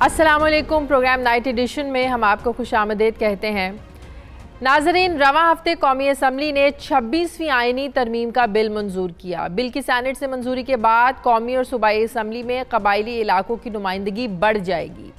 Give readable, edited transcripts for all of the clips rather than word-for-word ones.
السلام علیکم۔ Programme night edition میں ہم آپ کو خوش آمدید کہتے ہیں۔ ناظرین، رواں ہفتے قومی اسمبلی نے 26ویں آئینی ترمیم کا بل منظور کیا۔ بل کی سینٹ سے منظوری کے بعد قومی اور صوبائی اسمبلی میں قبائلی علاقوں کی نمائندگی بڑھ جائے گی۔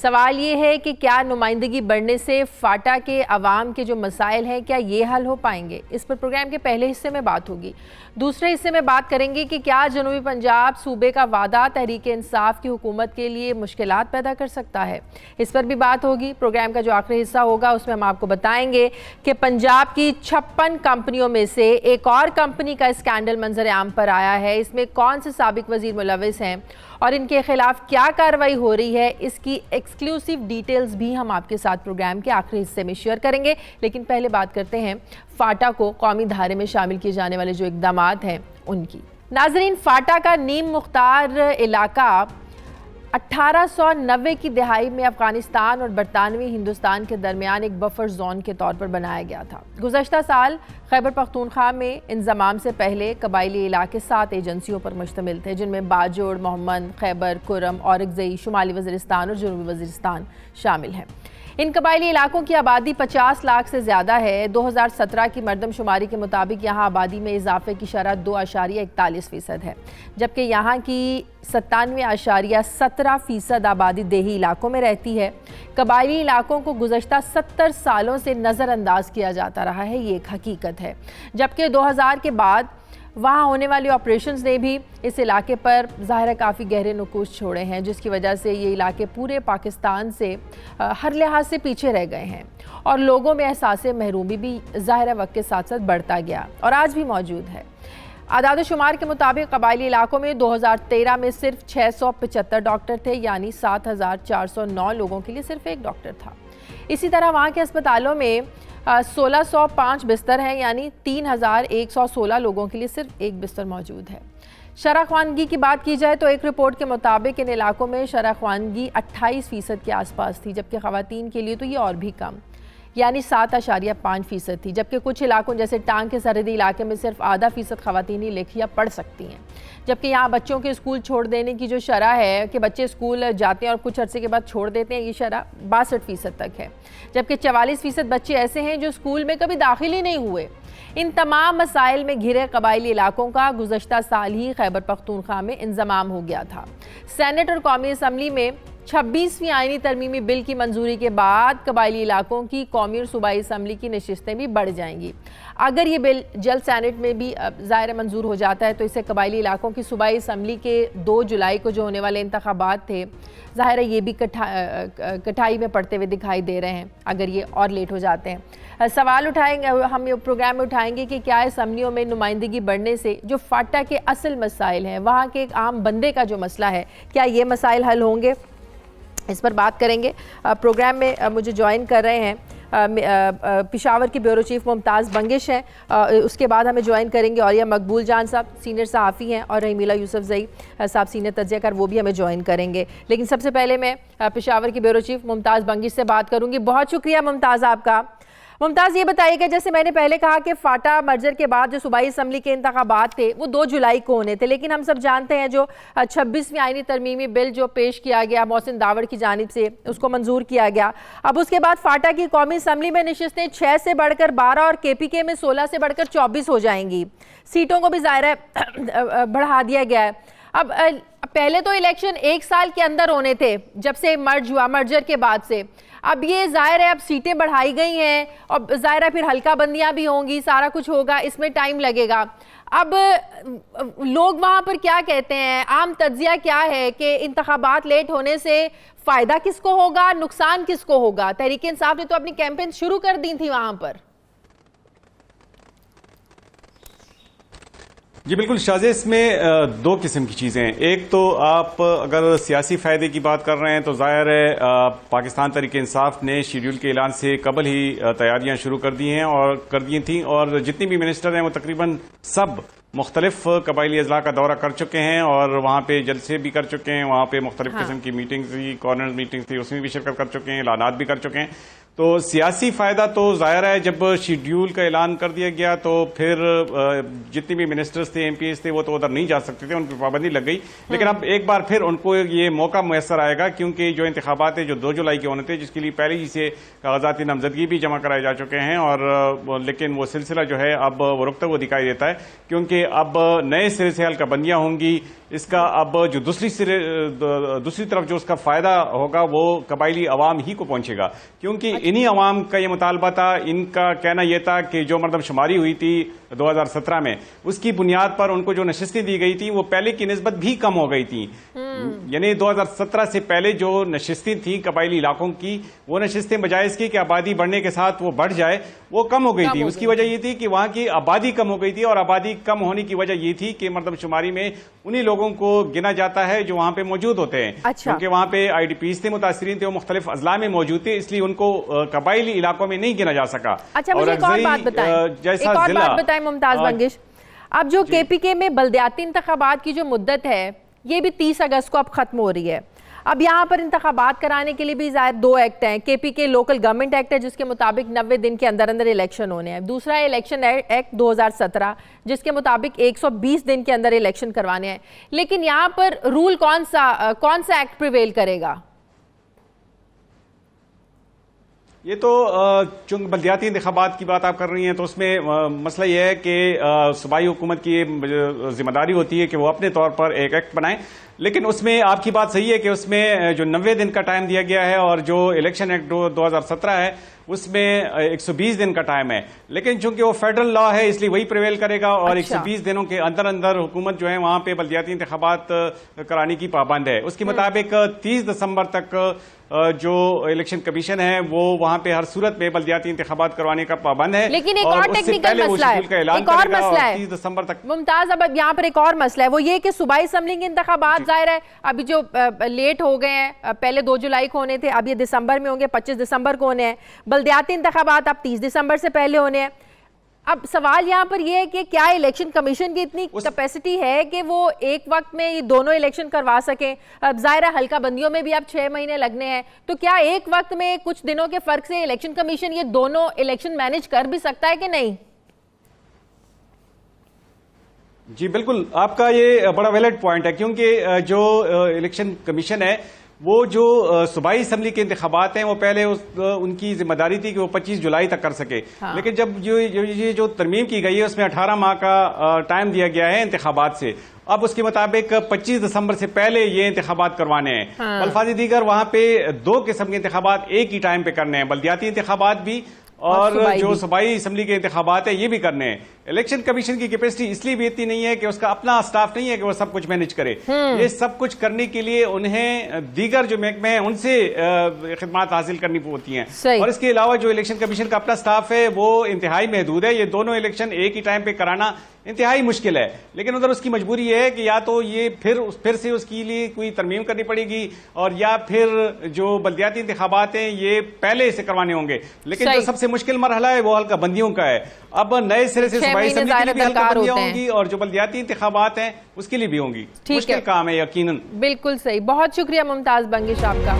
سوال یہ ہے کہ کیا نمائندگی بڑھنے سے فاٹا کے عوام کے جو مسائل ہیں کیا یہ حل ہو پائیں گے؟ اس پر پروگرام کے پہلے حصے میں بات ہوگی۔ دوسرے حصے میں بات کریں گے کہ کیا جنوبی پنجاب صوبے کا وعدہ تحریک انصاف کی حکومت کے لیے مشکلات پیدا کر سکتا ہے؟ اس پر بھی بات ہوگی۔ پروگرام کا جو آخری حصہ ہوگا اس میں ہم آپ کو بتائیں گے کہ پنجاب کی 56 کمپنیوں میں سے ایک اور کمپنی کا اسکینڈل منظر عام پر آیا ہے۔ اس میں کون سے سابق وزیر ملوث ہیں اور ان کے خلاف کیا کارروائی ہو رہی ہے، اس کی ایکسکلوسیو ڈیٹیلز بھی ہم آپ کے ساتھ پروگرام کے آخری حصے میں شیئر کریں گے۔ لیکن پہلے بات کرتے ہیں فاٹا کو قومی دھارے میں شامل کیے جانے والے جو اقدامات ہیں ان کی۔ ناظرین، فاٹا کا نیم مختار علاقہ 1890 کی دہائی میں افغانستان اور برطانوی ہندوستان کے درمیان ایک بفر زون کے طور پر بنایا گیا تھا۔ گزشتہ سال خیبر پختونخوا میں انضمام سے پہلے قبائلی علاقے 7 ایجنسیوں پر مشتمل تھے، جن میں باجوڑ، محمد، خیبر، کرم، اورکزئی، شمالی وزیرستان اور جنوبی وزیرستان شامل ہیں۔ ان قبائلی علاقوں کی آبادی 50 لاکھ سے زیادہ ہے۔ 2017 کی مردم شماری کے مطابق یہاں آبادی میں اضافے کی شرح 2.41% ہے، جبکہ یہاں کی 97.17% آبادی دیہی علاقوں میں رہتی ہے۔ قبائلی علاقوں کو گزشتہ 70 سالوں سے نظر انداز کیا جاتا رہا ہے، یہ ایک حقیقت ہے، جبکہ 2000 کے بعد وہاں ہونے والی آپریشنز نے بھی اس علاقے پر ظاہر کافی گہرے نقوش چھوڑے ہیں، جس کی وجہ سے یہ علاقے پورے پاکستان سے ہر لحاظ سے پیچھے رہ گئے ہیں اور لوگوں میں احساس محرومی بھی ظاہر وقت کے ساتھ ساتھ بڑھتا گیا اور آج بھی موجود ہے۔ اعداد و شمار کے مطابق قبائلی علاقوں میں 2013 میں صرف 675 ڈاکٹر تھے، یعنی 7409 لوگوں کے لیے صرف ایک ڈاکٹر تھا۔ اسی طرح وہاں کے اسپتالوں میں 1605 بستر ہیں، یعنی 3116 لوگوں کے لیے صرف ایک بستر موجود ہے۔ شرح خواندگی کی بات کی جائے تو ایک رپورٹ کے مطابق ان علاقوں میں شرح خواندگی 28% کے آس پاس تھی، جبکہ خواتین کے لیے تو یہ اور بھی کم، یعنی 7.5% تھی، جبکہ کچھ علاقوں جیسے ٹانگ کے سرحدی علاقے میں صرف 0.5% خواتین ہی لکھ یا پڑھ سکتی ہیں، جبکہ یہاں بچوں کے اسکول چھوڑ دینے کی جو شرح ہے کہ بچے اسکول جاتے ہیں اور کچھ عرصے کے بعد چھوڑ دیتے ہیں، یہ شرح 62% تک ہے، جبکہ 44% بچے ایسے ہیں جو اسکول میں کبھی داخل ہی نہیں ہوئے۔ ان تمام مسائل میں گھرے قبائلی علاقوں کا گزشتہ سال ہی خیبر پختونخوا میں انضمام ہو گیا تھا۔ سینٹ اور قومی اسمبلی میں 26ویں آئینی ترمیمی بل کی منظوری کے بعد قبائلی علاقوں کی قومی اور صوبائی اسمبلی کی نشستیں بھی بڑھ جائیں گی۔ اگر یہ بل جلد سینٹ میں بھی ظاہر منظور ہو جاتا ہے تو اسے قبائلی علاقوں کی صوبائی اسمبلی کے 2 جولائی کو جو ہونے والے انتخابات تھے، ظاہر ہے یہ بھی کٹھائی میں پڑتے ہوئے دکھائی دے رہے ہیں اگر یہ اور لیٹ ہو جاتے ہیں۔ سوال اٹھائیں گے، ہم پروگرام میں اٹھائیں گے کہ کیا اسمبلیوں میں نمائندگی بڑھنے سے جو فاٹا کے اصل مسائل ہیں، وہاں کے ایک عام بندے کا جو مسئلہ ہے، کیا یہ مسائل حل ہوں گے؟ اس پر بات کریں گے۔ پروگرام میں مجھے جوائن کر رہے ہیں پشاور کی بیورو چیف ممتاز بنگش ہیں، اس کے بعد ہمیں جوائن کریں گے عوریہ مقبول جان صاحب، سینئر صحافی ہیں، اور رحیم اللہ یوسفزئی صاحب، سینئر تجزیہ کار، وہ بھی ہمیں جوائن کریں گے۔ لیکن سب سے پہلے میں پشاور کی بیورو چیف ممتاز بنگش سے بات کروں گی۔ بہت شکریہ ممتاز آپ کا۔ ممتاز، یہ بتائیے کہ جیسے میں نے پہلے کہا کہ فاٹا مرجر کے بعد جو صوبائی اسمبلی کے انتخابات تھے وہ 2 جولائی کو ہونے تھے، لیکن ہم سب جانتے ہیں جو 26ویں آئینی ترمیمی بل جو پیش کیا گیا محسن داوڑ کی جانب سے، اس کو منظور کیا گیا۔ اب اس کے بعد فاٹا کی قومی اسمبلی میں نشستیں 6 سے بڑھ کر 12 اور کے پی کے میں 16 سے بڑھ کر 24 ہو جائیں گی۔ سیٹوں کو بھی ظاہر ہے بڑھا دیا گیا ہے۔ اب پہلے تو الیکشن 1 سال کے اندر ہونے تھے جب سے مرج ہوا، مرجر کے بعد سے، اب یہ ظاہر ہے اب سیٹیں بڑھائی گئی ہیں اور ظاہر ہے پھر حلقہ بندیاں بھی ہوں گی، سارا کچھ ہوگا، اس میں ٹائم لگے گا۔ اب لوگ وہاں پر کیا کہتے ہیں، عام تجزیہ کیا ہے کہ انتخابات لیٹ ہونے سے فائدہ کس کو ہوگا، نقصان کس کو ہوگا؟ تحریک انصاف نے تو اپنی کیمپین شروع کر دی تھی وہاں پر۔ جی بالکل شازیہ، اس میں 2 قسم کی چیزیں ہیں۔ ایک تو آپ اگر سیاسی فائدے کی بات کر رہے ہیں تو ظاہر ہے پاکستان تحریک انصاف نے شیڈول کے اعلان سے قبل ہی تیاریاں شروع کر دی تھیں اور جتنی بھی منسٹر ہیں وہ تقریباً سب مختلف قبائلی اضلاع کا دورہ کر چکے ہیں اور وہاں پہ جلسے بھی کر چکے ہیں، وہاں پہ مختلف قسم کی میٹنگز تھی، کارنر میٹنگز تھی، اس میں بھی شرکت کر چکے ہیں، اعلانات بھی کر چکے ہیں۔ تو سیاسی فائدہ تو ظاہر ہے جب شیڈیول کا اعلان کر دیا گیا تو پھر جتنی بھی منسٹرز تھے ایم پی ایس تھے وہ تو ادھر نہیں جا سکتے تھے, ان پر پابندی لگ گئی. لیکن اب ایک بار پھر ان کو یہ موقع میسر آئے گا کیونکہ جو انتخابات ہیں جو 2 جولائی کے ہونے تھے, جس کے لیے پہلے ہی سے کاغذاتی نامزدگی بھی جمع کرائے جا چکے ہیں, اور لیکن وہ سلسلہ جو ہے اب وہ رکتا ہوا دکھائی دیتا ہے کیونکہ اب نئے سرے سے حلقہ بندیاں ہوں گی. اس کا اب جو دوسری طرف جو اس کا فائدہ ہوگا وہ قبائلی عوام ہی کو پہنچے گا, کیونکہ انہی عوام کا یہ مطالبہ تھا. ان کا کہنا یہ تھا کہ جو مردم شماری ہوئی تھی 2017 میں, اس کی بنیاد پر ان کو جو نشستیں دی گئی تھیں وہ پہلے کی نسبت بھی کم ہو گئی تھیں. یعنی 2017 سے پہلے جو نشستیں تھیں قبائلی علاقوں کی, وہ نشستیں بجائے اس کی کہ آبادی بڑھنے کے ساتھ وہ بڑھ جائے, وہ کم ہو گئی تھی. اس کی وجہ یہ تھی کہ وہاں کی آبادی کم ہو گئی تھی, اور آبادی کم ہونے کی وجہ یہ تھی کہ مردم شماری میں انہی لوگوں کو گنا جاتا ہے جو وہاں پہ موجود ہوتے ہیں. کیونکہ وہاں پہ آئی ڈی پیز تھے, متاثرین تھے, وہ مختلف اضلاع میں موجود تھے, اس لیے ان کو قبائلی علاقوں میں نہیں گنا جا سکا. اچھا, مجھے ایک اور بات بتائیں ممتاز بنگش, اب جو کے پی کے میں بلدیاتی انتخابات کی جو مدت ہے یہ بھی 30 اگست کو اب ختم ہو رہی ہے. اب یہاں پر انتخابات کرانے کے لیے بھی ظاہر 2 ایکٹ ہیں. کے پی کے لوکل گورنمنٹ ایکٹ ہے جس کے مطابق 90 دن کے اندر اندر الیکشن ہونے ہیں. دوسرا ہے الیکشن ایکٹ 2017 جس کے مطابق 120 دن کے اندر الیکشن کروانے ہیں. لیکن یہاں پر رول کون سا ایکٹ پریویل کرے گا؟ یہ تو چونکہ بلدیاتی انتخابات کی بات آپ کر رہی ہیں تو اس میں مسئلہ یہ ہے کہ صوبائی حکومت کی ذمہ داری ہوتی ہے کہ وہ اپنے طور پر ایک ایکٹ بنائیں. لیکن اس میں آپ کی بات صحیح ہے کہ اس میں جو 90 دن کا ٹائم دیا گیا ہے اور جو الیکشن ایکٹ 2017 ہے اس میں 120 دن کا ٹائم ہے. لیکن چونکہ وہ فیڈرل لا ہے اس لیے وہی پریویل کرے گا, اور 120 دنوں کے اندر اندر حکومت جو ہے وہاں پہ بلدیاتی انتخابات کرانے کی پابند ہے. اس کے مطابق 30 دسمبر تک جو الیکشن کمیشن ہے وہ وہاں پہ ہر صورت میں بلدیاتی انتخابات کروانے کا پابند ہے. لیکن ایک اور ٹیکنیکل مسئلہ ہے, ایک اور مسئلہ ہے 30 دسمبر تک. ممتاز, اب یہاں پر ایک اور مسئلہ ہے, وہ یہ کہ صوبائی اسمبلی کے انتخابات ظاہر ہے ابھی جو لیٹ ہو گئے ہیں, پہلے 2 جولائی کو ہونے تھے, اب یہ دسمبر میں ہوں گے, 25 دسمبر کو ہونے ہیں. بلدیاتی انتخابات اب 30 دسمبر سے پہلے ہونے ہیں. اب سوال یہاں پر یہ ہے کہ کیا الیکشن کمیشن کی اتنی کیپیسٹی ہے کہ وہ ایک وقت میں یہ دونوں الیکشن کروا سکیں؟ اب ظاہر ہے حلقہ بندیوں میں بھی اب 6 مہینے لگنے ہیں, تو کیا ایک وقت میں کچھ دنوں کے فرق سے الیکشن کمیشن یہ دونوں الیکشن مینج کر بھی سکتا ہے کہ نہیں؟ جی بالکل, آپ کا یہ بڑا ویلڈ پوائنٹ ہے, کیونکہ جو الیکشن کمیشن ہے وہ جو صوبائی اسمبلی کے انتخابات ہیں وہ پہلے ان کی ذمہ داری تھی کہ وہ 25 جولائی تک کر سکے. لیکن جب یہ جو ترمیم کی گئی ہے اس میں 18 ماہ کا ٹائم دیا گیا ہے انتخابات سے, اب اس کے مطابق 25 دسمبر سے پہلے یہ انتخابات کروانے ہیں. الفاظ دیگر وہاں پہ 2 قسم کے انتخابات ایک ہی ٹائم پہ کرنے ہیں, بلدیاتی انتخابات بھی اور جو صوبائی اسمبلی کے انتخابات ہیں یہ بھی کرنے ہیں. الیکشن کمیشن کی کیپیسٹی اس لیے بھی اتنی نہیں ہے کہ اس کا اپنا سٹاف نہیں ہے کہ وہ سب کچھ مینج کرے. یہ سب کچھ کرنے کے لیے انہیں دیگر جو محکمے ہیں ان سے خدمات حاصل کرنی ہوتی ہیں, اور اس کے علاوہ جو الیکشن کمیشن کا اپنا سٹاف ہے وہ انتہائی محدود ہے. یہ دونوں الیکشن ایک ہی ٹائم پہ کرانا انتہائی مشکل ہے. لیکن ادھر اس کی مجبوری یہ ہے کہ یا تو یہ پھر سے اس کے لیے کوئی ترمیم کرنی پڑے گی, اور یا پھر جو بلدیاتی انتخابات ہیں یہ پہلے سے کروانے ہوں گے. لیکن جو سب سے مشکل مرحلہ ہے وہ حلقہ بندیوں کا ہے. اب نئے سرے سے صوبائی اسمبلی کے لیے بھی حلقہ بندیاں ہوں گی اور جو بلدیاتی انتخابات ہیں اس کے لیے بھی ہوں گی. مشکل کام ہے یقیناً. بالکل صحیح, بہت شکریہ ممتاز بنگش آپ کا.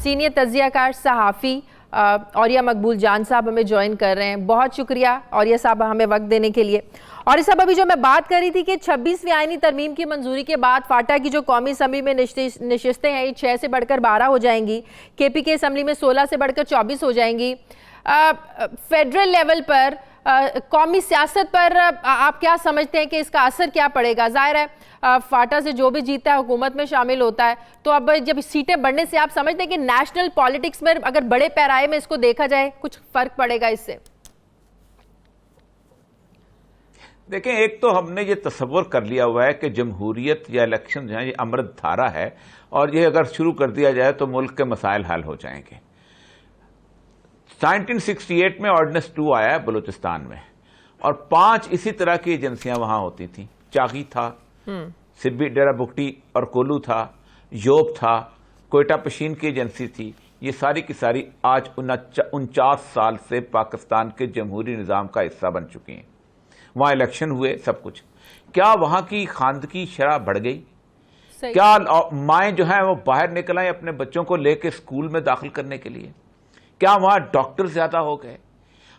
سینئر تجزیہ کار صحافی اوریہ مقبول جان صاحب ہمیں جوائن کر رہے ہیں. بہت شکریہ اوریہ صاحب ہمیں وقت دینے کے لیے. اور اس ابھی جو میں بات کر رہی تھی کہ 26ویں آئینی ترمیم کی منظوری کے بعد فاٹا کی جو قومی اسمبلی میں نشستیں ہیں یہ 6 سے بڑھ کر 12 ہو جائیں گی, کے پی کے اسمبلی میں 16 سے بڑھ کر 24 ہو جائیں گی. فیڈرل لیول پر قومی سیاست پر آپ کیا سمجھتے ہیں کہ اس کا اثر کیا پڑے گا؟ ظاہر ہے فاٹا سے جو بھی جیتا ہے حکومت میں شامل ہوتا ہے, تو اب جب سیٹیں بڑھنے سے آپ سمجھتے ہیں کہ نیشنل پالیٹکس میں اگر بڑے پیرائے میں اس کو دیکھا جائے کچھ فرق پڑے گا اس سے؟ دیکھیں, ایک تو ہم نے یہ تصور کر لیا ہوا ہے کہ جمہوریت یا الیکشن جو ہے یہ امرت دھارا ہے, اور یہ اگر شروع کر دیا جائے تو ملک کے مسائل حل ہو جائیں گے. 1968 میں آرڈیننس 2 آیا ہے بلوچستان میں, اور 5 اسی طرح کی ایجنسیاں وہاں ہوتی تھیں. چاغی تھا, سبی ڈیرہ بگٹی اور کولو تھا, یوب تھا, کوئٹہ پشین کی ایجنسی تھی. یہ ساری کی ساری آج 49 سال سے پاکستان کے جمہوری نظام کا حصہ بن چکی ہیں. وہاں الیکشن ہوئے, سب کچھ. کیا وہاں کی خواندگی شرح بڑھ گئی؟ صحیح. کیا مائیں جو ہیں وہ باہر نکل آئیں اپنے بچوں کو لے کے اسکول میں داخل کرنے کے لیے؟ کیا وہاں ڈاکٹر زیادہ ہو گئے؟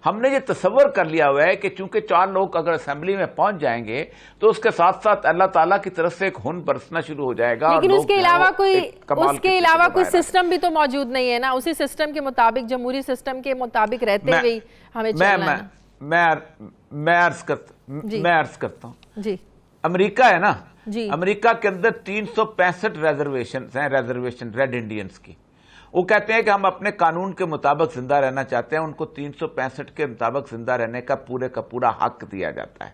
ہم نے یہ تصور کر لیا ہوا ہے کہ چونکہ 4 لوگ اگر اسمبلی میں پہنچ جائیں گے تو اس کے ساتھ ساتھ اللہ تعالیٰ کی طرف سے ایک خون برسنا شروع ہو جائے گا. لیکن اس کے علاوہ کوئی سسٹم بھی تو موجود نہیں ہے نا. اسی سسٹم کے مطابق، جمہوری سسٹم کے مطابق رہتے ہوئے ہمیں چلنا ہے. میں عرض کرتا ہوں جی امریکہ ہے نا، جی امریکہ کے اندر 365 ریزرویشن ریڈ انڈینز کی. وہ کہتے ہیں کہ ہم اپنے قانون کے مطابق زندہ رہنا چاہتے ہیں. ان کو 365 کے مطابق زندہ رہنے کا پورا حق دیا جاتا ہے.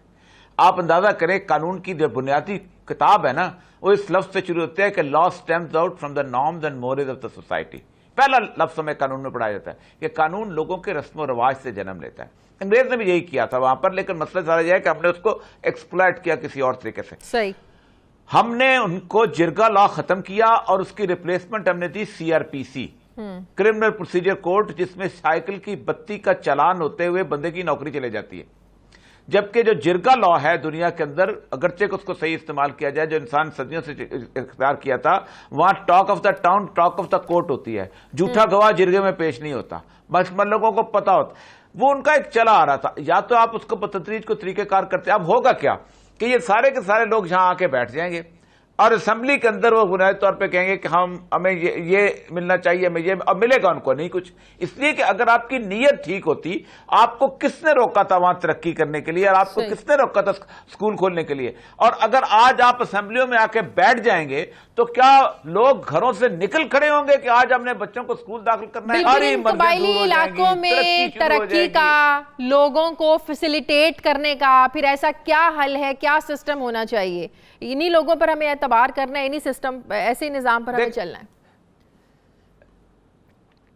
آپ اندازہ کریں قانون کی جو بنیادی کتاب ہے نا وہ اس لفظ سے شروع ہوتے ہیں کہ law stems out from the norms and morals of the society. پہلا لفظ ہمیں قانون میں پڑھایا جاتا ہے کہ قانون لوگوں کے رسم و رواج سے جنم لیتا ہے. انگریز نے بھی یہی کیا تھا وہاں پر، لیکن مسئلہ سارا یہ ہے کہ ہم نے اس کو ایکسپلائٹ کیا کسی اور طریقے سے. صحیح. ہم نے ان کو جرگا لا ختم کیا اور اس کی ریپلیسمنٹ ہم نے دی CRPC، کرمنل پروسیجر کوڈ، جس میں سائیکل کی بتی کا چلان ہوتے ہوئے بندے کی نوکری چلے جاتی ہے. جبکہ جو جرگا لا ہے دنیا کے اندر، اگرچہ اس کو صحیح استعمال کیا جائے، جو انسان صدیوں سے اختیار کیا تھا، وہاں talk of the town talk of the court ہوتی ہے. جھوٹا گواہ جرگے میں پیش نہیں ہوتا. بس لوگوں کو پتا ہوتا. وہ ان کا ایک چلا آ رہا تھا. یا تو آپ اس کو بتدریج کو طریقہ کار کرتے ہیں. اب ہوگا کیا کہ یہ سارے کے سارے لوگ یہاں آ کے بیٹھ جائیں گے اور اسمبلی کے اندر وہ بنیادی طور پہ کہیں گے کہ ہمیں یہ ملنا چاہیے، ہمیں یہ، اب ملے گا ان کو نہیں کچھ. اس لیے کہ اگر آپ کی نیت ٹھیک ہوتی، آپ کو کس نے روکا تھا وہاں ترقی کرنے کے لیے، اور آپ کو کس نے روکا تھا اسکول کھولنے کے لیے؟ اور اگر آج آپ اسمبلیوں میں آ کے بیٹھ جائیں گے تو کیا لوگ گھروں سے نکل کھڑے ہوں گے کہ آج ہم نے بچوں کو اسکول داخل کرنا ہے؟ قبائلی علاقوں میں ترقی کا، لوگوں کو فیسیلیٹیٹ کرنے کا پھر ایسا کیا حل ہے، کیا سسٹم ہونا چاہیے؟ انہی لوگوں پر ہمیں اعتبار کرنا ہے، انہی سسٹم، ایسے نظام پر ہمیں چلنا ہے.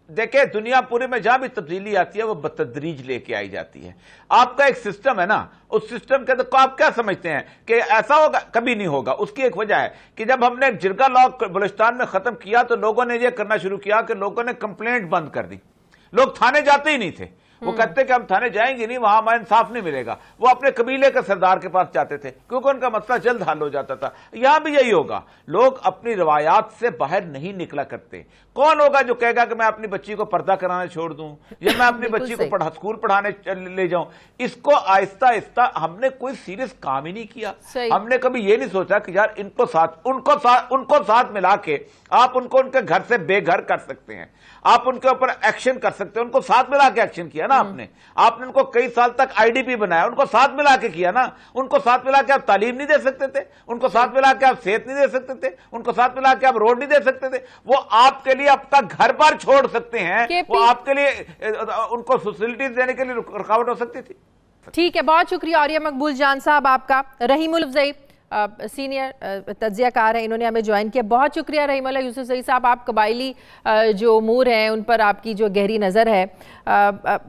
دیکھیں دنیا پورے میں جہاں بھی تبدیلی آتی ہے وہ بتدریج لے کے آئی جاتی ہے. آپ کا ایک سسٹم ہے نا، اس سسٹم کے اندر آپ کیا سمجھتے ہیں کہ ایسا ہوگا؟ کبھی نہیں ہوگا. اس کی ایک وجہ ہے کہ جب ہم نے جرگا لا بلوچستان میں ختم کیا تو لوگوں نے یہ کرنا شروع کیا کہ لوگوں نے کمپلینٹ بند کر دی. لوگ تھانے جاتے ہی نہیں تھے. وہ کہتے کہ ہم تھانے جائیں گے نہیں، وہاں ہمیں انصاف نہیں ملے گا. وہ اپنے قبیلے کے سردار کے پاس جاتے تھے کیونکہ ان کا مسئلہ جلد حل ہو جاتا تھا. یہاں بھی یہی ہوگا. لوگ اپنی روایات سے باہر نہیں نکلا کرتے. کون ہوگا جو کہے گا کہ میں اپنی بچی کو پردہ کرانا چھوڑ دوں یا میں اپنی بچی کو اسکول پڑھانے لے جاؤں؟ اس کو آہستہ آہستہ ہم نے کوئی سیریس کام ہی نہیں کیا. ہم نے کبھی یہ نہیں سوچا کہ یار ان کو ساتھ ملا کے آپ ان کو ان کے گھر سے بے گھر کر سکتے ہیں، آپ ان کے اوپر ایکشن کر سکتے ہیں. ان کو ساتھ ملا کے ایکشن کیا نا آپ نے ان کو کئی سال تک IDP بنایا، ان کو ساتھ ملا کے کیا نا. ان کو ساتھ ملا کے آپ تعلیم نہیں دے سکتے تھے، ان کو ساتھ ملا کے آپ صحت نہیں دے سکتے تھے، ان کو ساتھ ملا کے آپ روڈ نہیں دے سکتے تھے. وہ آپ کے لیے آپ کا گھر بار چھوڑ سکتے ہیں، وہ آپ کے لیے ان کو فیسلٹیز دینے کے لیے رکاوٹ ہو سکتی تھی. ٹھیک ہے، بہت شکریہ عاریہ مقبول جان صاحب آپ کا. رحیم الفزئی سینئر تجزیہ کار ہیں، انہوں نے ہمیں جوائن کیا. بہت شکریہ رحیم اللہ یوسفزئی صاحب. آپ قبائلی جو امور ہیں ان پر آپ کی جو گہری نظر ہے.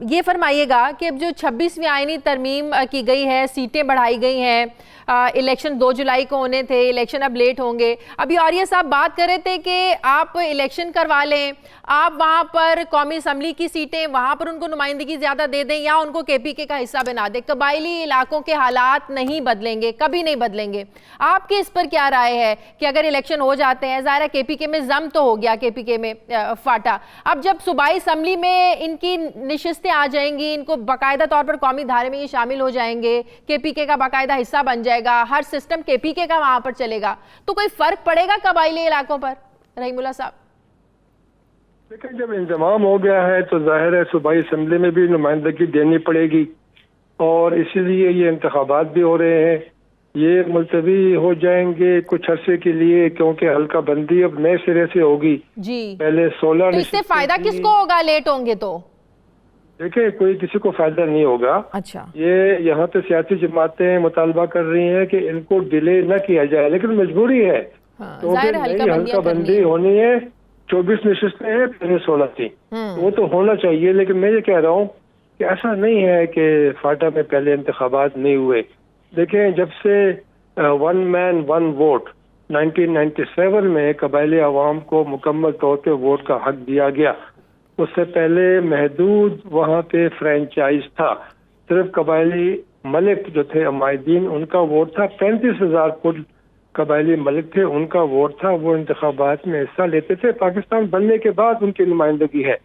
یہ فرمائیے گا کہ اب جو 26ویں آئینی ترمیم کی گئی ہے، سیٹیں بڑھائی گئی ہیں، الیکشن 2 جولائی کو ہونے تھے، الیکشن اب لیٹ ہوں گے. ابھی عاریہ صاحب بات کر رہے تھے کہ آپ الیکشن کروا لیں، آپ وہاں پر قومی اسمبلی کی سیٹیں وہاں پر ان کو نمائندگی زیادہ دے دیں یا ان کو KPK کا حصہ بنا دیں. قبائلی علاقوں کے حالات نہیں بدلیں گے، کبھی نہیں بدلیں گے. آپ کی اس پر کیا رائے ہے کہ اگر الیکشن ہو جاتے ہیں، ظاہرہ KPK میں ضم تو ہو گیا، KPK میں فاٹا، اب جب صوبائی اسمبلی میں ان کی نشستیں آ جائیں گی، ان کو باقاعدہ طور پر قومی دھارے میں یہ شامل ہو جائیں گے، KPK کا باقاعدہ حصہ بن جائے گا، ہر سسٹم KPK کا وہاں پر چلے گا، تو کوئی فرق پڑے گا قبائلی علاقوں پر؟ رحیم اللہ صاحب لیکن جب انضمام ہو گیا ہے تو ظاہر ہے صوبائی اسمبلی میں بھی نمائندگی دینی پڑے گی، اور اسی لیے یہ انتخابات بھی ہو رہے ہیں. یہ ملتوی ہو جائیں گے کچھ عرصے کے لیے کیونکہ حلقہ بندی اب نئے سرے سے ہوگی. جی پہلے 16 تو اس سے فائدہ کس کو ہوگا لیٹ ہوں گے تو؟ دیکھیں کوئی کسی کو فائدہ نہیں ہوگا. اچھا یہ یہاں پہ سیاسی جماعتیں مطالبہ کر رہی ہیں کہ ان کو ڈیلے نہ کیا جائے، لیکن مجبوری ہے کیونکہ نئی حلقہ بندی ہونی ہے. 24 نشستیں ہیں، پہلے 16 تھی، وہ تو ہونا چاہیے. لیکن میں یہ کہہ رہا ہوں کہ ایسا نہیں ہے کہ فاٹا میں پہلے انتخابات نہیں ہوئے. دیکھیں جب سے 1 مین 1 ووٹ 1997 میں قبائلی عوام کو مکمل طور پہ ووٹ کا حق دیا گیا، اس سے پہلے محدود وہاں پہ فرینچائز تھا، صرف قبائلی ملک جو تھے عمائدین، ان کا ووٹ تھا 35,000 کل قبائلی ملک تھے، ان کا ووٹ تھا، وہ انتخابات میں حصہ لیتے تھے. پاکستان بننے کے بعد ان کی نمائندگی ہے،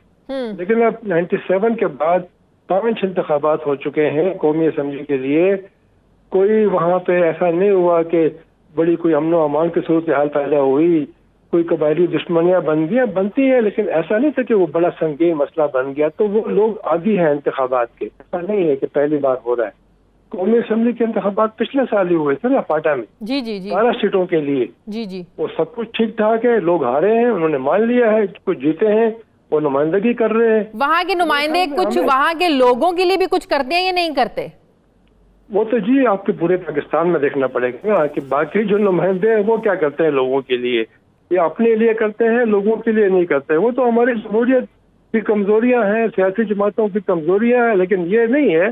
لیکن اب 97 کے بعد 5 انتخابات ہو چکے ہیں قومی اسمبلی کے لیے. کوئی وہاں پہ ایسا نہیں ہوا کہ بڑی کوئی امن و امان کی صورتحال پیدا ہوئی، کوئی قبائلی دشمنیاں بنتی ہیں، لیکن ایسا نہیں تھا کہ وہ بڑا سنگین مسئلہ بن گیا. تو وہ لوگ عادی ہیں انتخابات کے، ایسا نہیں ہے کہ پہلی بار ہو رہا ہے. قومی اسمبلی کے انتخابات پچھلے سال ہی ہوئے تھے نا فاٹا میں، جی 12 سیٹوں کے لیے. وہ سب کچھ ٹھیک ٹھاک ہے، لوگ ہارے ہیں، انہوں نے مان لیا ہے، کچھ جیتے ہیں، وہ نمائندگی کر رہے ہیں. وہاں کے نمائندے کچھ وہاں کے لوگوں کے لیے بھی کچھ کرتے ہیں یا نہیں کرتے؟ وہ تو جی آپ کے پورے پاکستان میں دیکھنا پڑے گا کہ باقی جو نمائندے ہیں وہ کیا کرتے ہیں لوگوں کے لیے. یہ اپنے لیے کرتے ہیں، لوگوں کے لیے نہیں کرتے. وہ تو ہماری جمہوریت کی کمزوریاں ہیں، سیاسی جماعتوں کی کمزوریاں ہیں، لیکن یہ نہیں ہے.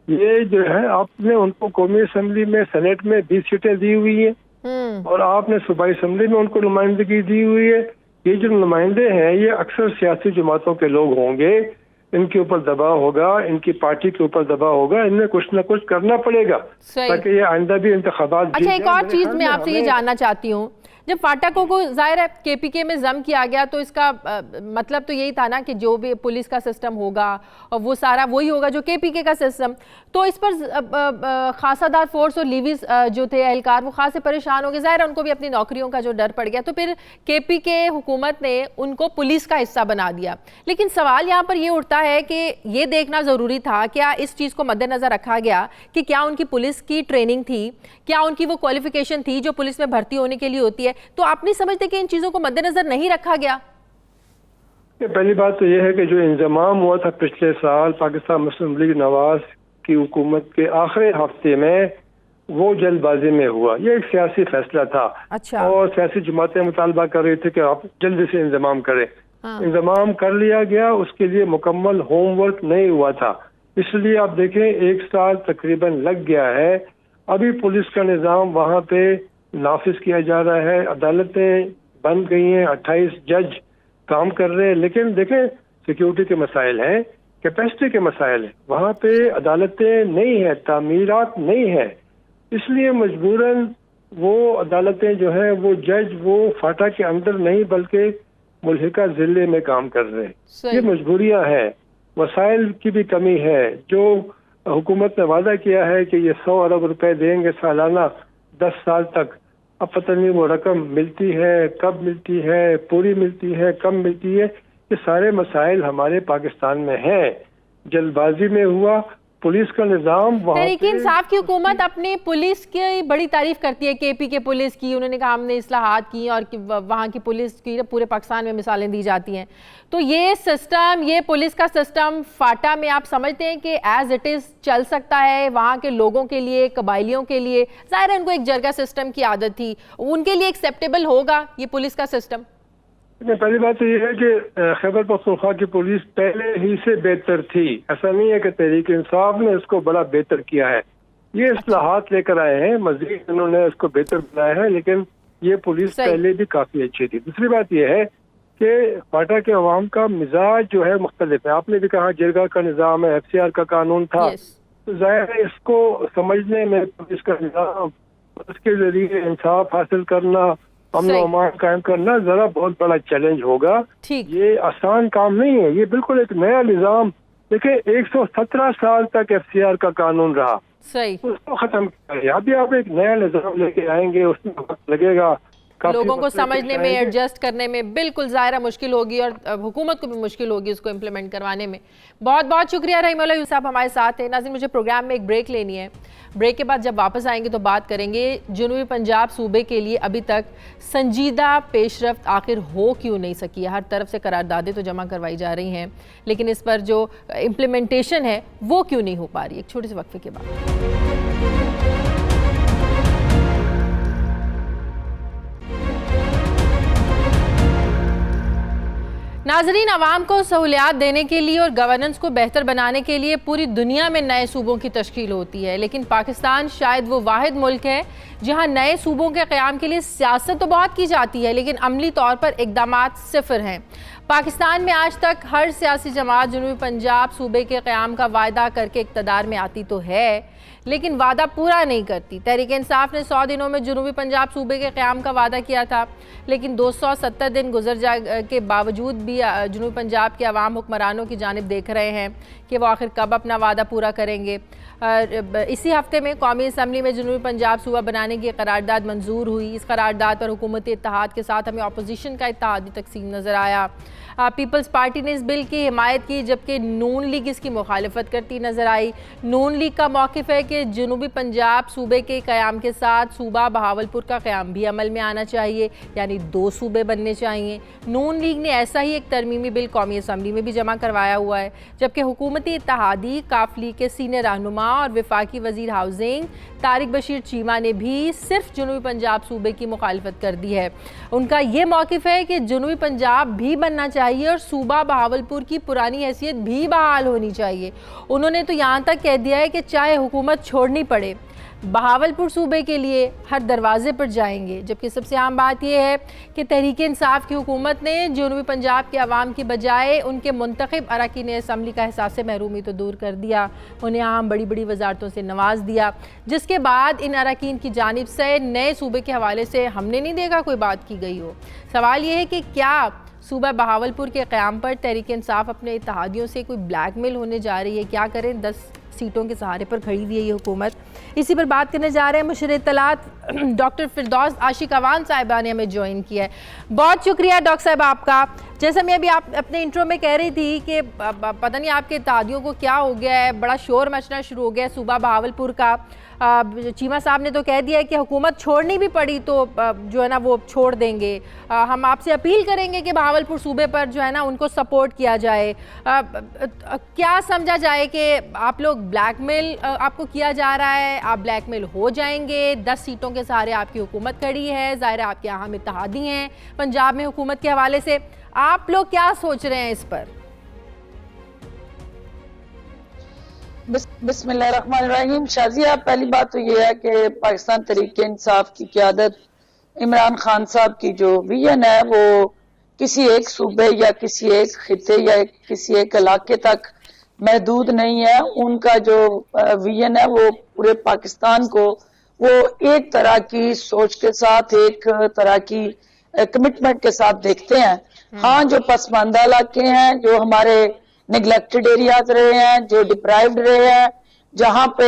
یہ جو ہے آپ نے ان کو قومی اسمبلی میں سینیٹ میں 20 سیٹیں دی ہوئی ہیں اور آپ نے صوبائی اسمبلی میں ان کو نمائندگی دی ہوئی ہے. یہ جو نمائندے ہیں یہ اکثر سیاسی جماعتوں کے لوگ ہوں گے، ان کے اوپر دباؤ ہوگا، ان کی پارٹی کے اوپر دباؤ ہوگا، ان میں کچھ نہ کچھ کرنا پڑے گا تاکہ یہ آئندہ بھی انتخابات. اچھا ایک اور چیز میں آپ سے یہ جاننا چاہتی ہوں، جب فاٹا کو ظاہر ہے کے پی کے میں ضم کیا گیا تو اس کا مطلب تو یہی تھا نا کہ جو بھی پولیس کا سسٹم ہوگا اور وہ سارا وہی ہوگا جو کے پی کے کا سسٹم. تو اس پر خاصہ دار فورس اور لیویز جو تھے اہلکار وہ خاصے پریشان ہو گئے. ظاہر ہے ان کو بھی اپنی نوکریوں کا جو ڈر پڑ گیا، تو پھر کے پی کے حکومت نے ان کو پولیس کا حصہ بنا دیا. لیکن سوال یہاں پر یہ اٹھتا ہے کہ یہ دیکھنا ضروری تھا، کیا اس چیز کو مد نظر رکھا گیا کہ کیا ان کی پولیس کی ٹریننگ تھی، کیا ان کی وہ کوالیفیکیشن تھی جو پولیس میں بھرتی ہونے کے لیے ہوتی ہے؟ تو آپ نہیں سمجھتے کہ ان چیزوں کو مد نظر نہیں رکھا گیا؟ پہلی بات تو یہ ہے کہ جو انضمام ہوا تھا پچھلے سال پاکستان مسلم لیگ نواز کی حکومت کے آخری ہفتے میں، وہ جلد بازی میں ہوا. یہ ایک سیاسی فیصلہ تھا اور سیاسی جماعتیں مطالبہ کر رہی تھی کہ آپ جلدی سے انضمام کریں. انضمام کر لیا گیا، اس کے لیے مکمل ہوم ورک نہیں ہوا تھا. اس لیے آپ دیکھیں 1 سال تقریباً لگ گیا ہے. ابھی پولیس کا نظام وہاں پہ نافذ کیا جا رہا ہے، عدالتیں بند گئی ہیں، 28 جج کام کر رہے ہیں. لیکن دیکھیں سیکیورٹی کے مسائل ہیں، کیپیسٹی کے مسائل ہیں، وہاں پہ عدالتیں نہیں ہیں، تعمیرات نہیں ہیں. اس لیے مجبوراً وہ عدالتیں جو ہیں وہ جج وہ فاٹا کے اندر نہیں بلکہ ملحقہ ضلع میں کام کر رہے ہیں. یہ مجبوریاں ہیں، وسائل کی بھی کمی ہے. جو حکومت نے وعدہ کیا ہے کہ یہ 100 ارب روپے دیں گے سالانہ 10 سال تک، اب پتہ نہیں وہ رقم ملتی ہے، کب ملتی ہے، پوری ملتی ہے، کم ملتی ہے. یہ سارے مسائل ہمارے پاکستان میں ہیں. جلد بازی میں ہوا. پولیس کا نظام تحریک انصاف کی حکومت اپنی پولیس کی بڑی تعریف کرتی ہے، کے پی کے پولیس کی. انہوں نے کہا ہم نے اصلاحات کی اور وہاں کی پولیس کی پورے پاکستان میں مثالیں دی جاتی ہیں. تو یہ سسٹم، یہ پولیس کا سسٹم فاٹا میں آپ سمجھتے ہیں کہ ایز اٹ از چل سکتا ہے وہاں کے لوگوں کے لیے، قبائلیوں کے لیے؟ ظاہر ہے ان کو ایک جرگہ سسٹم کی عادت تھی، ان کے لیے ایکسیپٹیبل ہوگا یہ پولیس کا سسٹم؟ پہلی بات تو یہ ہے کہ خیبر پختونخوا کی پولیس پہلے ہی سے بہتر تھی. ایسا نہیں ہے کہ تحریک انصاف نے اس کو بڑا بہتر کیا ہے. یہ اصلاحات لے کر آئے ہیں، مزید انہوں نے اس کو بہتر بنایا ہے، لیکن یہ پولیس پہلے بھی کافی اچھی تھی. دوسری بات یہ ہے کہ فاٹا کے عوام کا مزاج جو ہے مختلف ہے. آپ نے بھی کہا جرگہ کا نظام ہے، FCR کا قانون تھا، تو ظاہر ہے اس کو سمجھنے میں پولیس کا نظام، اس کے ذریعے انصاف حاصل کرنا، امن و امان قائم کرنا ذرا بہت بڑا چیلنج ہوگا. یہ آسان کام نہیں ہے. یہ بالکل ایک نیا نظام. دیکھیں 117 سال تک FCR کا قانون رہا، اس کو ختم کیا. ابھی آپ ایک نیا نظام لے کے آئیں گے، اس میں وقت لگے گا، لوگوں کو سمجھنے میں، ایڈجسٹ کرنے میں بالکل ظاہرہ مشکل ہوگی اور حکومت کو بھی مشکل ہوگی اس کو امپلیمنٹ کروانے میں. بہت بہت شکریہ رحیم اللہ یوسف، ہمارے ساتھ ہیں. ناظرین مجھے پروگرام میں ایک بریک لینی ہے. بریک کے بعد جب واپس آئیں گے تو بات کریں گے جنوبی پنجاب صوبے کے لیے ابھی تک سنجیدہ پیش رفت آخر ہو کیوں نہیں سکی ہے. ہر طرف سے قراردادیں تو جمع کروائی جا رہی ہیں لیکن اس پر جو امپلیمنٹیشن ہے وہ کیوں نہیں ہو پا رہی. ایک چھوٹے سے وقفے کے بعد. ناظرین، عوام کو سہولیات دینے کے لیے اور گورننس کو بہتر بنانے کے لیے پوری دنیا میں نئے صوبوں کی تشکیل ہوتی ہے، لیکن پاکستان شاید وہ واحد ملک ہے جہاں نئے صوبوں کے قیام کے لیے سیاست تو بہت کی جاتی ہے لیکن عملی طور پر اقدامات صفر ہیں. پاکستان میں آج تک ہر سیاسی جماعت جنوبی پنجاب صوبے کے قیام کا وعدہ کر کے اقتدار میں آتی تو ہے، لیکن وعدہ پورا نہیں کرتی۔ تحریک انصاف نے 100 دنوں میں جنوبی پنجاب صوبے کے قیام کا وعدہ کیا تھا، لیکن 270 دن گزر جانے کے باوجود بھی جنوبی پنجاب کے عوام حکمرانوں کی جانب دیکھ رہے ہیں کہ وہ آخر کب اپنا وعدہ پورا کریں گے۔ اسی ہفتے میں قومی اسمبلی میں جنوبی پنجاب صوبہ بنانے کی قرارداد منظور ہوئی۔ اس قرارداد پر حکومتی اتحاد کے ساتھ ہمیں اپوزیشن کا اتحاد بھی تقسیم نظر آیا۔ پیپلز پارٹی نے اس بل کی حمایت کی، جبکہ نون لیگ اس کی مخالفت کرتی نظر آئی۔ نون لیگ کا موقف ہے کہ جنوبی پنجاب صوبے کے قیام کے ساتھ صوبہ بہاولپور کا قیام بھی عمل میں آنا چاہیے، یعنی 2 صوبے بننے چاہیے۔ نون لیگ نے ایسا ہی ایک ترمیمی بل قومی اسمبلی میں بھی جمع کروایا ہوا ہے، جبکہ حکومتی اتحادی کاف لیگ کے سینئر رہنما اور وفاقی وزیر ہاؤسنگ طارق بشیر چیمہ نے بھی صرف جنوبی پنجاب صوبے کی مخالفت کر دی ہے۔ ان کا یہ موقف ہے کہ جنوبی پنجاب بھی بننا چاہیے اور صوبہ بہاولپور کی پرانی حیثیت بھی بحال ہونی چاہیے۔ انہوں نے تو یہاں تک کہہ دیا ہے کہ چاہے حکومت چھوڑنی پڑے، بہاولپور صوبے کے لیے ہر دروازے پر جائیں گے۔ جبکہ سب سے اہم بات یہ ہے کہ تحریک انصاف کی حکومت نے جنوبی پنجاب کے عوام کی بجائے ان کے منتخب اراکین اسمبلی کا احساس محرومی تو دور کر دیا، انہیں عام بڑی بڑی وزارتوں سے نواز دیا، جس کے بعد ان اراکین کی جانب سے نئے صوبے کے حوالے سے ہم نے نہیں دیکھا کوئی بات کی گئی ہو۔ سوال یہ ہے کہ کیا صوبہ بہاولپور کے قیام پر تحریک انصاف اپنے اتحادیوں سے کوئی بلیک میل ہونے جا رہی ہے؟ کیا کریں؟ 10 سیٹوں کے سہارے پر کھڑی ہوئی ہے یہ حکومت۔ اسی پر بات کرنے جا رہے ہیں مشیر اطلاعات ڈاکٹر فردوس عاشق اوان صاحبہ نے ہمیں جوائن کیا ہے۔ بہت شکریہ ڈاکٹر صاحب آپ کا۔ جیسا میں ابھی آپ اپنے انٹرو میں کہہ رہی تھی کہ پتہ نہیں آپ کے اتحادیوں کو کیا ہو گیا ہے، بڑا شور مچنا شروع ہو گیا ہے صوبہ بہاولپور کا۔ چیمہ صاحب نے تو کہہ دیا ہے کہ حکومت چھوڑنی بھی پڑی تو جو ہے نا وہ چھوڑ دیں گے۔ ہم آپ سے اپیل کریں گے کہ بہاولپور صوبے پر جو ہے نا ان کو سپورٹ کیا جائے۔ کیا سمجھا جائے کہ آپ لوگ بلیک میل آپ کو کیا جا رہا ہے، آپ بلیک میل ہو جائیں گے؟ 10 سیٹوں کے سہارے آپ کی حکومت کھڑی ہے، ظاہر ہے آپ کے اہم اتحادی ہیں پنجاب میں حکومت کے حوالے سے، آپ لوگ کیا سوچ رہے ہیں اس پر؟ بسم اللہ الرحمن الرحیم۔ شازیہ، پہلی بات تو یہ ہے کہ پاکستان تحریک انصاف کی قیادت عمران خان صاحب کی جو ویژن ہے وہ کسی ایک صوبے یا کسی ایک خطے یا کسی ایک علاقے تک محدود نہیں ہے۔ ان کا جو ویژن ہے وہ پورے پاکستان کو وہ ایک طرح کی سوچ کے ساتھ، ایک طرح کی کمٹمنٹ کے ساتھ دیکھتے ہیں۔ ہاں، جو پسماندہ علاقے ہیں، جو ہمارے نیگلیکٹڈ ایریاز رہے ہیں، جو ڈپرائیوڈ رہے ہیں، جہاں پہ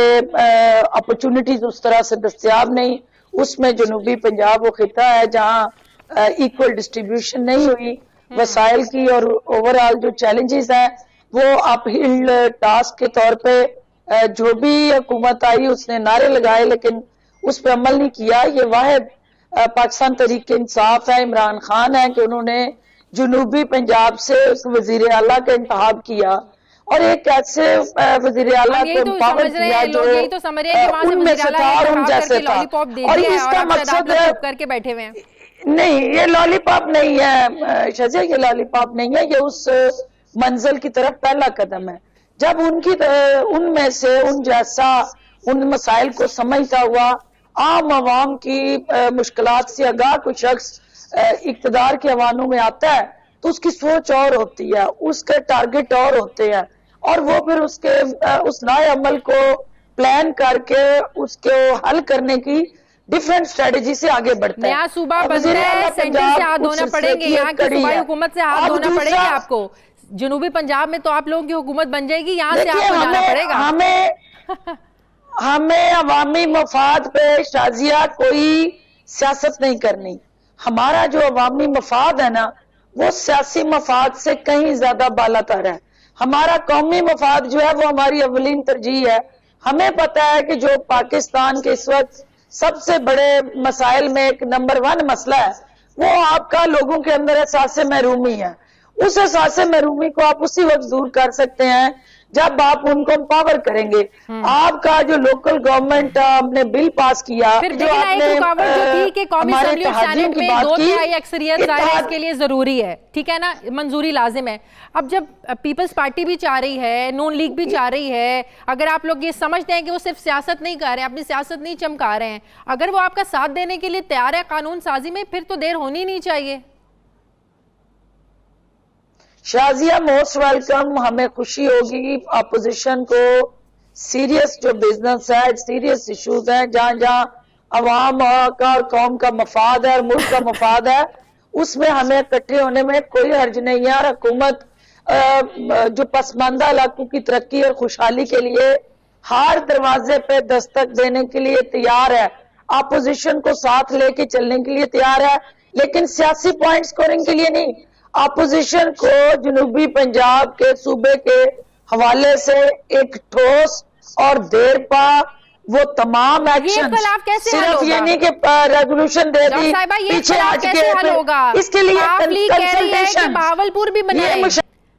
اپرچونٹیز اس طرح سے دستیاب نہیں، اس میں جنوبی پنجاب وہ خطہ ہے جہاں ایکول ڈسٹریبیوشن نہیں ہوئی وسائل کی، اور اوورآل جو چیلنجز ہیں وہ اپ ہل ٹاسک کے طور پہ جو بھی حکومت آئی اس نے نعرے لگائے لیکن اس پہ عمل نہیں کیا۔ یہ واحد پاکستان تحریک انصاف ہے، عمران خان ہے کہ انہوں نے جنوبی پنجاب سے وزیر اعلیٰ کا انتخاب کیا اور ایک ایسے وزیر اعلیٰ کو امپاور کیا جو ان میں سے تھا اور ان جیسے تھا۔ اور اس کا مقصد ہے نہیں، یہ لالی پاپ نہیں ہے شازیہ، یہ لالی پاپ نہیں ہے، یہ اس منزل کی طرف پہلا قدم ہے۔ جب ان میں سے ان جیسا ان مسائل کو سمجھتا ہوا عام عوام کی مشکلات سے آگاہ کوئی شخص اقتدار کے ایوانوں میں آتا ہے تو اس کی سوچ اور ہوتی ہے، اس کے ٹارگٹ اور ہوتے ہیں، اور وہ پھر اس نئے عمل کو پلان کر کے اس کو حل کرنے کی ڈیفرنٹ اسٹریٹجی سے آگے بڑھتا ہے۔ نیا صوبہ بنتا ہے، سینٹر سے ہاتھ دھونا پڑیں گے، یہاں کی صوبائی حکومت سے ہاتھ دھونا پڑیں گے آپ کو۔ جنوبی پنجاب میں تو آپ لوگوں کی حکومت بن جائے گی، یہاں سے آپ کو جانا پڑے گا۔ ہمیں عوامی مفاد پہ شازیہ کوئی سیاست نہیں کرنی۔ ہمارا جو عوامی مفاد ہے نا وہ سیاسی مفاد سے کہیں زیادہ بالا تر ہے۔ ہمارا قومی مفاد جو ہے وہ ہماری اولین ترجیح ہے۔ ہمیں پتا ہے کہ جو پاکستان کے اس وقت سب سے بڑے مسائل میں ایک نمبر 1 مسئلہ ہے وہ آپ کا لوگوں کے اندر احساس محرومی ہے۔ اس احساس محرومی کو آپ اسی وقت دور کر سکتے ہیں جب آپ ان کو امپاور کریں گے۔ آپ کا جو لوکل گورنمنٹ نے بل پاس کیا، جو آپ نے قومی اسمبلی اور سینٹ میں 2/3 اکثریت اس کے لیے ضروری ہے، ٹھیک ہے نا، منظوری لازم ہے۔ اب جب پیپلز پارٹی بھی چاہ رہی ہے، نون لیگ بھی چاہ رہی ہے، اگر آپ لوگ یہ سمجھتے ہیں کہ وہ صرف سیاست نہیں کر رہے ہیں، اپنی سیاست نہیں چمکا رہے ہیں، اگر وہ آپ کا ساتھ دینے کے لیے تیار ہے قانون سازی میں، پھر تو دیر ہونی نہیں چاہیے۔ Shazia most welcome. ہمیں خوشی ہوگی اپوزیشن کو سیریس جو بزنس ہے, سیریس ایشوز ہیں, جہاں جہاں عوام کا اور قوم کا مفاد ہے اور ملک کا مفاد ہے, اس میں ہمیں اکٹھے ہونے میں کوئی حرج نہیں ہے. اور حکومت جو پسماندہ علاقوں کی ترقی اور خوشحالی کے لیے ہر دروازے پہ دستک دینے کے لیے تیار ہے, اپوزیشن کو ساتھ لے کے چلنے کے لیے تیار ہے, لیکن سیاسی پوائنٹ سکورنگ کے لیے نہیں. اپوزیشن کو جنوبی پنجاب کے صوبے کے حوالے سے ایک ٹھوس اور دیر پا وہ تمام ایکشن, صرف یہ نہیں کہ ریزولوشن دے دی پیچھے ہٹ کے, اس کے لیے کنسلٹیشن. بہاولپور بھی بنائیں,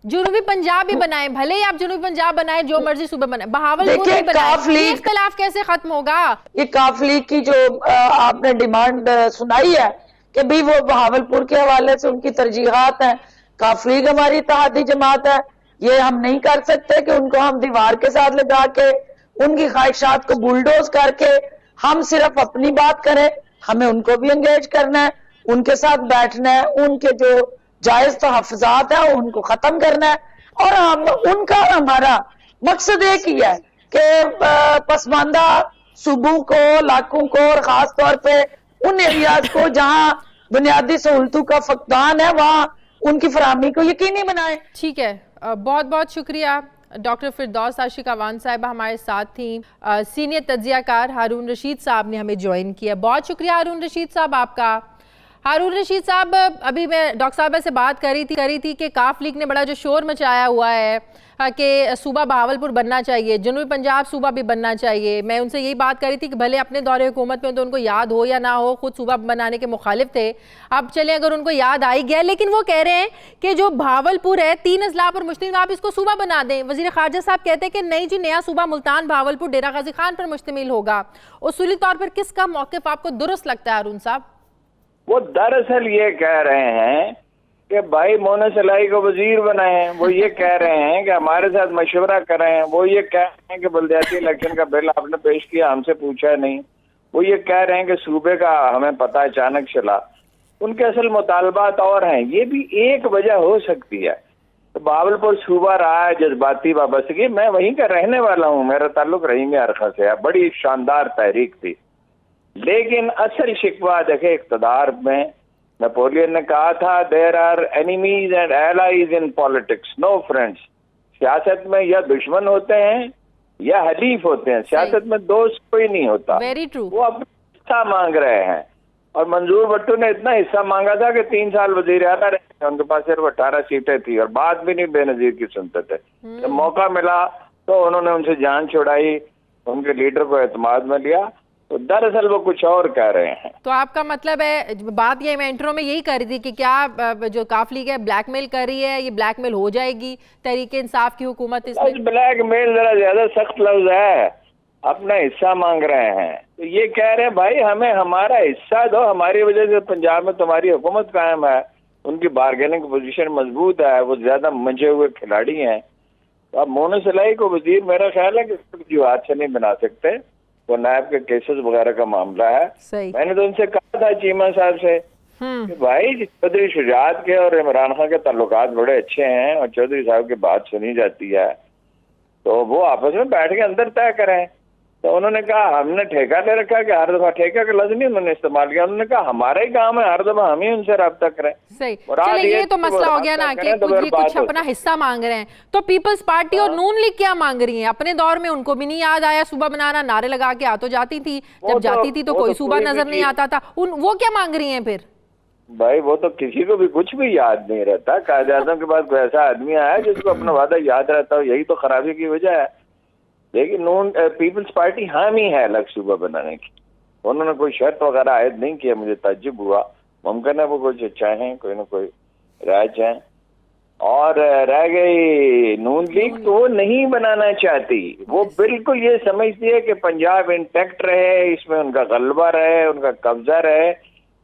جنوبی پنجاب بھی بنائیں, بھلے ہی آپ جنوبی پنجاب بنائیں, جو مرضی صوبے بنائیں, بہاولپور بھی بنائیں. یہ اختلاف کیسے ختم ہوگا؟ یہ کاف لیگ کی جو آپ نے ڈیمانڈ سنائی ہے کہ بھی وہ بہاولپور کے حوالے سے ان کی ترجیحات ہیں, کاف لیگ ہماری اتحادی جماعت ہے, یہ ہم نہیں کر سکتے کہ ان کو ہم دیوار کے ساتھ لگا کے ان کی خواہشات کو بلڈوز کر کے ہم صرف اپنی بات کریں. ہمیں ان کو بھی انگیج کرنا ہے, ان کے ساتھ بیٹھنا ہے, ان کے جو جائز تحفظات ہیں ان کو ختم کرنا ہے. اور ہم ان کا ہمارا مقصد ایک ہی ہے کہ پسماندہ صوبوں کو, علاقوں کو, اور خاص طور پہ ان ایریاز کو جہاں بنیادی سہولتوں کا فقدان ہے وہاں ان کی فراہمی کو یقینی بنائیں. ٹھیک ہے, بہت بہت شکریہ. ڈاکٹر فردوس عاشق اعوان صاحبہ ہمارے ساتھ تھیں. سینئر تجزیہ کار ہارون رشید صاحب نے ہمیں جوائن کیا. بہت شکریہ ہارون رشید صاحب آپ کا. ہارون رشید صاحب, ابھی میں ڈاکٹر صاحبہ سے بات کر رہی تھی کہ کاف لیگ نے بڑا جو شور مچایا ہوا ہے کہ صوبہ بہاولپور بننا چاہیے, جنوبی پنجاب صوبہ بھی بننا چاہیے. میں ان سے یہی بات کر رہی تھی کہ بھلے اپنے دور حکومت میں تو ان کو یاد ہو یا نہ ہو, خود صوبہ بنانے کے مخالف تھے. اب چلیں اگر ان کو یاد آئی گیا, لیکن وہ کہہ رہے ہیں کہ جو بہاولپور ہے 3 اضلاع پر مشتمل, آپ اس کو صوبہ بنا دیں. وزیر خارجہ صاحب کہتے ہیں کہ نہیں جی, نیا صوبہ ملتان بہاولپور ڈیرہ غازی خان پر مشتمل ہوگا. اصولی طور پر کس کا موقف آپ کو درست لگتا ہے ہارون صاحب؟ وہ دراصل یہ کہہ رہے ہیں کہ بھائی مونس علائی کو وزیر بنائیں, وہ یہ کہہ رہے ہیں کہ ہمارے ساتھ مشورہ کریں, وہ یہ کہہ رہے ہیں کہ بلدیاتی الیکشن کا بل آپ نے پیش کیا, ہم سے پوچھا نہیں, وہ یہ کہہ رہے ہیں کہ صوبے کا ہمیں پتہ اچانک چلا. ان کے اصل مطالبات اور ہیں. یہ بھی ایک وجہ ہو سکتی ہے. تو بہاولپور صوبہ رہا ہے جذباتی وابستگی, میں وہیں کا رہنے والا ہوں, میرا تعلق رحیم ارخا سے ہے, بڑی شاندار تحریک تھی. لیکن اصل شکوہ دیکھیں اقتدار میں, نیپولین نے کہا تھا there are enemies and allies in politics, no friends. سیاست میں یا دشمن ہوتے ہیں یا حلیف ہوتے ہیں, سیاست میں دوست کوئی نہیں ہوتا. وہ اپنا حصہ مانگ رہے ہیں, اور منظور بھٹو نے اتنا حصہ مانگا تھا کہ 3 سال وزیر اعلیٰ رہے, ان کے پاس صرف 18 سیٹیں تھی اور بات بھی نہیں بے نظیر کی سنتے تھے. جب موقع ملا تو انہوں نے ان سے جان چھڑائی, ان کے لیڈر کو اعتماد میں لیا. تو دراصل وہ کچھ اور کہہ رہے ہیں. تو آپ کا مطلب ہے, بات یہ میں انٹرو میں یہی کر رہی تھی کہ کیا جو کاف لیگ ہے بلیک میل کر رہی ہے, یہ بلیک میل ہو جائے گی تحریک انصاف کی حکومت اس میں؟ بلیک میل ذرا زیادہ سخت لفظ ہے, اپنا حصہ مانگ رہے ہیں. تو یہ کہہ رہے ہیں بھائی ہمیں ہمارا حصہ دو, ہماری وجہ سے پنجاب میں تمہاری حکومت قائم ہے. ان کی بارگیننگ پوزیشن مضبوط ہے, وہ زیادہ منجے ہوئے کھلاڑی ہیں. تو اب مونس علائی کو وزیر میرا خیال ہے کہ جو ہاتھ سے نہیں بنا سکتے, وہ نائب کے کیسز وغیرہ کا معاملہ ہے. میں نے تو ان سے کہا تھا چیمہ صاحب سے کہ بھائی چودھری شجاعت کے اور عمران خان کے تعلقات بڑے اچھے ہیں, اور چودھری صاحب کی بات سنی جاتی ہے, تو وہ آپس میں بیٹھ کے اندر طے کریں. تو انہوں نے کہا ہم نے ٹھیکہ لے رکھا, کہ ہر دفعہ ٹھیکہ کا لفظ نہیں انہوں نے استعمال کیا, انہوں نے کہا ہمارا ہی کام ہے, ہر دفعہ ہم ہی ان سے رابطہ کریں. صحیح, چلے یہ تو مسئلہ ہو گیا نا کہ کچھ اپنا حصہ مانگ رہے ہیں. تو پیپلز پارٹی اور نون لیگ کیا مانگ رہی ہیں؟ اپنے دور میں ان کو بھی نہیں یاد آیا صوبہ بنانا, نعرے لگا کے آ تو جاتی تھی, جب جاتی تھی تو کوئی صوبہ نظر نہیں آتا تھا. وہ کیا مانگ رہی ہیں پھر؟ بھائی وہ تو کسی کو بھی کچھ بھی یاد نہیں رہتا. قائد اعظم کے بعد کوئی ایسا آدمی آیا جس کو اپنا وعدہ یاد رہتا ہو, یہی تو خرابی کی وجہ ہے. لیکن نون پیپلز پارٹی حامی ہے الگ صوبہ بنانے کی, انہوں نے کوئی شرط وغیرہ عائد نہیں کیا. مجھے تعجب ہوا, ممکن ہے وہ کچھ چاہیں, کوئی نہ کوئی رائے چاہیں. اور رہ گئی نون لیگ, تو وہ نہیں بنانا چاہتی. وہ بالکل یہ سمجھتی ہے کہ پنجاب انٹیکٹ رہے, اس میں ان کا غلبہ رہے, ان کا قبضہ رہے,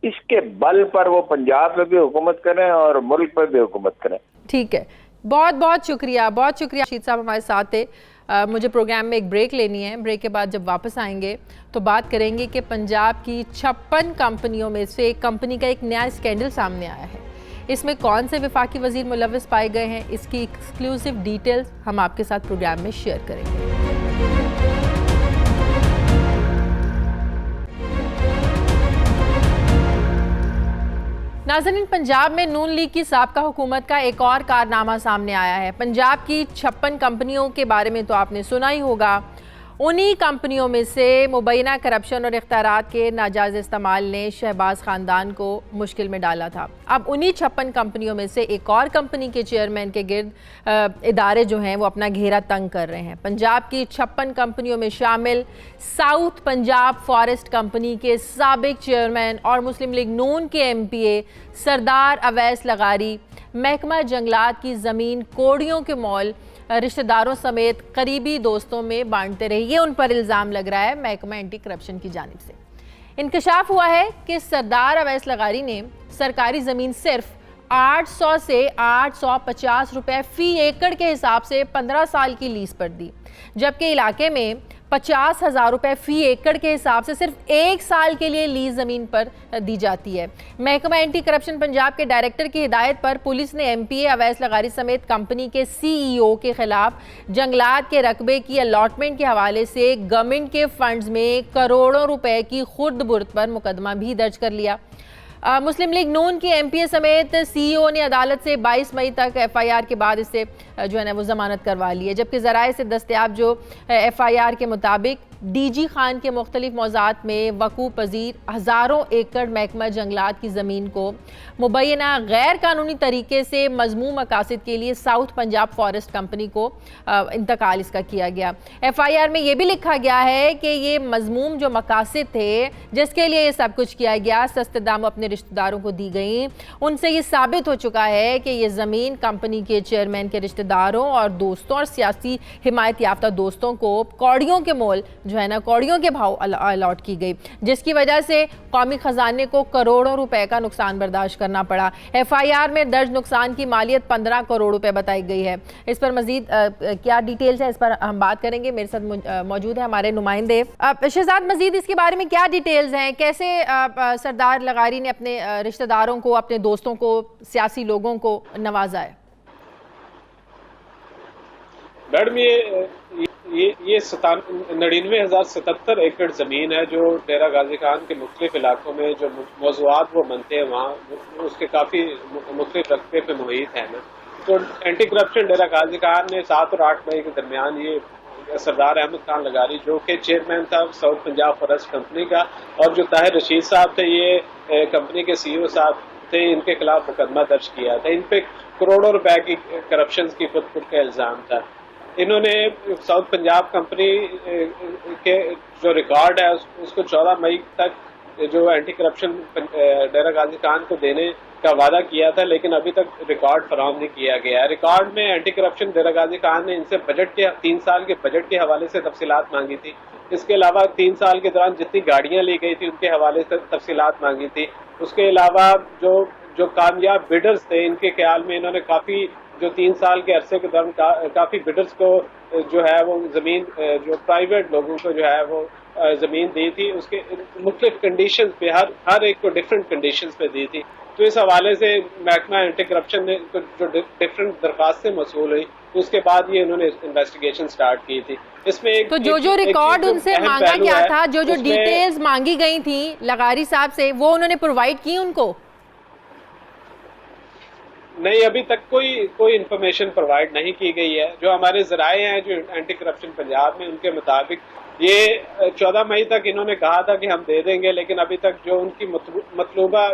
اس کے بل پر وہ پنجاب پہ بھی حکومت کریں اور ملک پہ بھی حکومت کریں. ٹھیک ہے, بہت بہت شکریہ, بہت شکریہ. رشید صاحب ہمارے ساتھ تھے. مجھے پروگرام میں ایک بریک لینی ہے. بریک کے بعد جب واپس آئیں گے تو بات کریں گے کہ پنجاب کی 56 کمپنیوں میں سے ایک کمپنی کا ایک نیا اسکینڈل سامنے آیا ہے. اس میں کون سے وفاقی وزیر ملوث پائے گئے ہیں، اس کی ایکسکلوسیو ڈیٹیلز ہم آپ کے ساتھ پروگرام میں شیئر کریں گے۔ ناظرین، پنجاب میں نون لیگ کی سابقہ حکومت کا ایک اور کارنامہ سامنے آیا ہے۔ پنجاب کی 56 کمپنیوں کے بارے میں تو آپ نے سنا ہی ہوگا۔ انہی کمپنیوں میں سے مبینہ کرپشن اور اختیارات کے ناجائز استعمال نے شہباز خاندان کو مشکل میں ڈالا تھا۔ اب انہی 56 کمپنیوں میں سے ایک اور کمپنی کے چیئرمین کے گرد ادارے جو ہیں وہ اپنا گھیرا تنگ کر رہے ہیں۔ پنجاب کی 56 کمپنیوں میں شامل ساؤتھ پنجاب فارسٹ کمپنی کے سابق چیئرمین اور مسلم لیگ نون کے ایم پی اے سردار اویس لغاری محکمہ جنگلات کی زمین کوڑیوں کے مول رشتہ داروں سمیت قریبی دوستوں میں بانٹتے رہے، یہ ان پر الزام لگ رہا ہے محکمہ اینٹی کرپشن کی جانب سے۔ انکشاف ہوا ہے کہ سردار اویس لغاری نے سرکاری زمین صرف 800 سے 850 روپے فی ایکڑ کے حساب سے 15 سال کی لیز پر دی، جبکہ علاقے میں 50,000 روپے فی ایکڑ کے حساب سے صرف 1 سال کے لیے لیز زمین پر دی جاتی ہے۔ محکمہ اینٹی کرپشن پنجاب کے ڈائریکٹر کی ہدایت پر پولیس نے ایم پی اے اویس لغاری سمیت کمپنی کے سی ای او کے خلاف جنگلات کے رقبے کی الاٹمنٹ کے حوالے سے گورنمنٹ کے فنڈز میں کروڑوں روپے کی خرد برد پر مقدمہ بھی درج کر لیا۔ مسلم لیگ نون کے ایم پی اے سمیت سی ای او نے عدالت سے 22 مئی تک ایف آئی آر کے بعد اس سے جو ہے نا وہ ضمانت کروا لی ہے، جبکہ ذرائع سے دستیاب جو ایف آئی آر کے مطابق ڈی جی خان کے مختلف موضوعات میں وقوع پذیر ہزاروں ایکڑ محکمہ جنگلات کی زمین کو مبینہ غیر قانونی طریقے سے مذموم مقاصد کے لیے ساؤتھ پنجاب فارسٹ کمپنی کو انتقال اس کا کیا گیا۔ ایف آئی آر میں یہ بھی لکھا گیا ہے کہ یہ مذموم جو مقاصد تھے جس کے لیے یہ سب کچھ کیا گیا سستے داموں اپنے رشتہ داروں کو دی گئیں، ان سے یہ ثابت ہو چکا ہے کہ یہ زمین کمپنی کے چیئرمین کے رشتہ داروں اور دوستوں اور سیاسی حمایت یافتہ دوستوں کو کوڑیوں کے مول جو ہے نا کوڑیوں کے بھاؤ الاٹ کی گئی، جس کی وجہ سے قومی خزانے کو کروڑوں روپے کا نقصان برداشت کرنا پڑا۔ ایف آئی آر میں درج نقصان کی مالیت 15 کروڑ روپے بتائی گئی ہے۔ اس پر مزید کیا ڈیٹیلز ہے اس پر ہم بات کریں گے، میرے ساتھ موجود ہیں ہمارے نمائندے۔ شہزاد، مزید اس کے بارے میں کیا ڈیٹیلز ہیں، کیسے سردار لغاری نے اپنے رشتہ داروں کو، اپنے دوستوں کو، سیاسی لوگوں کو نوازا ہے؟ میڈم، یہ 99,077 ایکڑ زمین ہے جو ڈیرہ غازی خان کے مختلف علاقوں میں جو موضوعات وہ بنتے ہیں وہاں اس کے کافی مختلف رقبے پہ محیط ہے نا۔ تو اینٹی کرپشن ڈیرہ غازی خان نے 7 اور 8 مئی کے درمیان یہ سردار احمد خان لغاری جو کہ چیئرمین تھا ساؤتھ پنجاب فارسٹ کمپنی کا، اور جو طاہر رشید صاحب تھے یہ کمپنی کے سی ای او صاحب تھے، ان کے خلاف مقدمہ درج کیا تھا۔ ان پہ کروڑوں روپے کی کرپشن کی خود کا الزام تھا۔ انہوں نے ساؤتھ پنجاب کمپنی کے جو ریکارڈ ہے اس کو 14 مئی تک جو اینٹی کرپشن ڈیرہ غازی خان کو دینے کا وعدہ کیا تھا، لیکن ابھی تک ریکارڈ فراہم نہیں کیا گیا۔ ریکارڈ میں اینٹی کرپشن ڈیرہ غازی خان نے ان سے بجٹ کے 3 سال کے بجٹ کے حوالے سے تفصیلات مانگی تھی۔ اس کے علاوہ 3 سال کے دوران جتنی گاڑیاں لی گئی تھی ان کے حوالے سے تفصیلات مانگی تھی۔ اس کے علاوہ جو کامیاب بیڈرز تھے، ان کے خیال میں انہوں نے کافی جو 3 سال کے عرصے کے دوران کافی بیڈرز کو جو ہے وہ زمین جو پرائیویٹ لوگوں کو جو ہے وہ زمین دی تھی، اس کے مختلف کنڈیشنز پہ ہر ایک کو ڈفرینٹ کنڈیشنز پہ دی تھی۔ تو اس حوالے سے محکمہ اینٹی کرپشن نے جو ڈفرینٹ درخواستیں موصول ہوئی اس کے بعد یہ انہوں نے انویسٹیگیشن سٹارٹ کی تھی۔ اس میں تو جو ریکارڈ ان سے مانگا گیا تھا، جو ڈیٹیلز مانگی گئی تھیں لغاری صاحب سے، وہ انہوں نے پرووائڈ کی ان کو؟ نہیں، ابھی تک کوئی انفارمیشن پرووائڈ نہیں کی گئی ہے۔ جو ہمارے ذرائع ہیں جو اینٹی کرپشن پنجاب میں، ان کے مطابق یہ 14 مئی تک انہوں نے کہا تھا کہ ہم دے دیں گے، لیکن ابھی تک جو ان کی مطلوبہ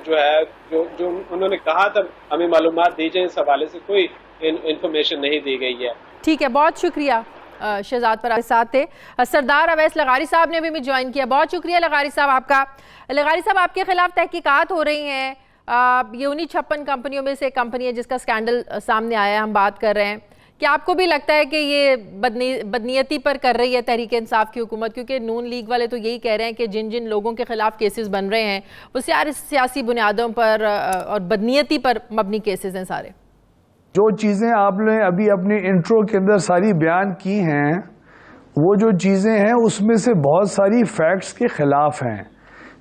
جو ہے جو انہوں نے کہا تھا ہمیں معلومات دی جائیں، اس حوالے سے کوئی انفارمیشن نہیں دی گئی ہے۔ ٹھیک ہے، بہت شکریہ شہزاد پر ساتھ تھے سردار اویس لغاری صاحب نے بھی جوائن کیا۔ بہت شکریہ لغاری صاحب آپ کا۔ لغاری صاحب، آپ کے خلاف تحقیقات ہو رہی ہیں، یہ انہی 56 کمپنیوں میں سے ایک کمپنی ہے جس کا سکینڈل سامنے آیا ہے، ہم بات کر رہے ہیں۔ کیا آپ کو بھی لگتا ہے کہ یہ بدنیتی پر کر رہی ہے تحریک انصاف کی حکومت؟ کیونکہ نون لیگ والے تو یہی کہہ رہے ہیں کہ جن لوگوں کے خلاف کیسز بن رہے ہیں وہ سیاسی بنیادوں پر اور بدنیتی پر مبنی کیسز ہیں سارے۔ جو چیزیں آپ نے ابھی اپنی انٹرو کے اندر ساری بیان کی ہیں، وہ جو چیزیں ہیں اس میں سے بہت ساری فیکٹس کے خلاف ہیں۔